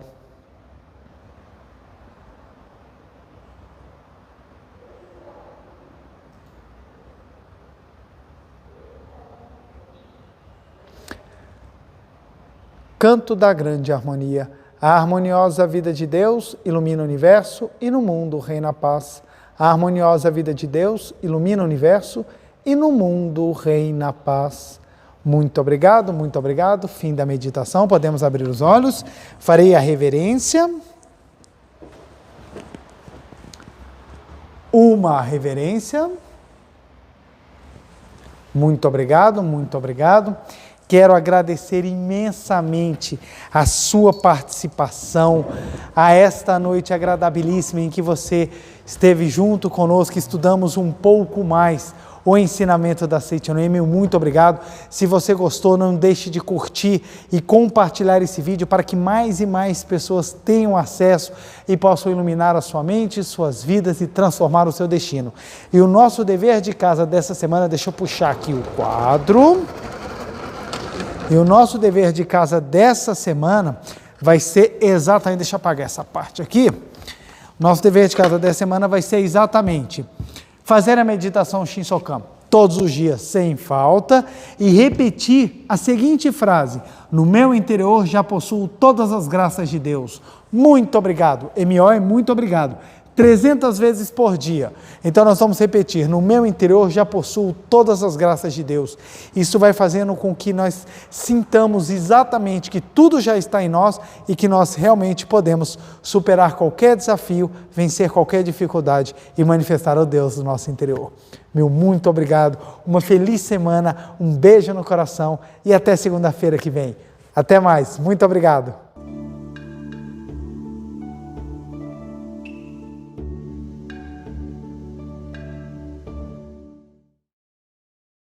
Canto da grande harmonia. A harmoniosa vida de Deus ilumina o universo e no mundo reina a paz. A harmoniosa vida de Deus ilumina o universo e no mundo reina a paz. Muito obrigado, muito obrigado. Fim da meditação, podemos abrir os olhos. Farei a reverência. Uma reverência. Muito obrigado, muito obrigado. Quero agradecer imensamente a sua participação a esta noite agradabilíssima em que você esteve junto conosco, estudamos um pouco mais o ensinamento da Seite Noemi. Muito obrigado. Se você gostou, não deixe de curtir e compartilhar esse vídeo para que mais e mais pessoas tenham acesso e possam iluminar a sua mente, suas vidas e transformar o seu destino. E o nosso dever de casa dessa semana, deixa eu puxar aqui o quadro. E o nosso dever de casa dessa semana vai ser exatamente, deixa eu apagar essa parte aqui. Nosso dever de casa dessa semana vai ser exatamente fazer a meditação Shinsokan todos os dias, sem falta, e repetir a seguinte frase: no meu interior já possuo todas as graças de Deus. Muito obrigado. M.O. é muito obrigado. 300 vezes por dia. Então nós vamos repetir: no meu interior já possuo todas as graças de Deus. Isso vai fazendo com que nós sintamos exatamente que tudo já está em nós e que nós realmente podemos superar qualquer desafio, vencer qualquer dificuldade e manifestar o Deus do nosso interior. Meu muito obrigado, uma feliz semana, um beijo no coração e até segunda-feira que vem. Até mais, muito obrigado.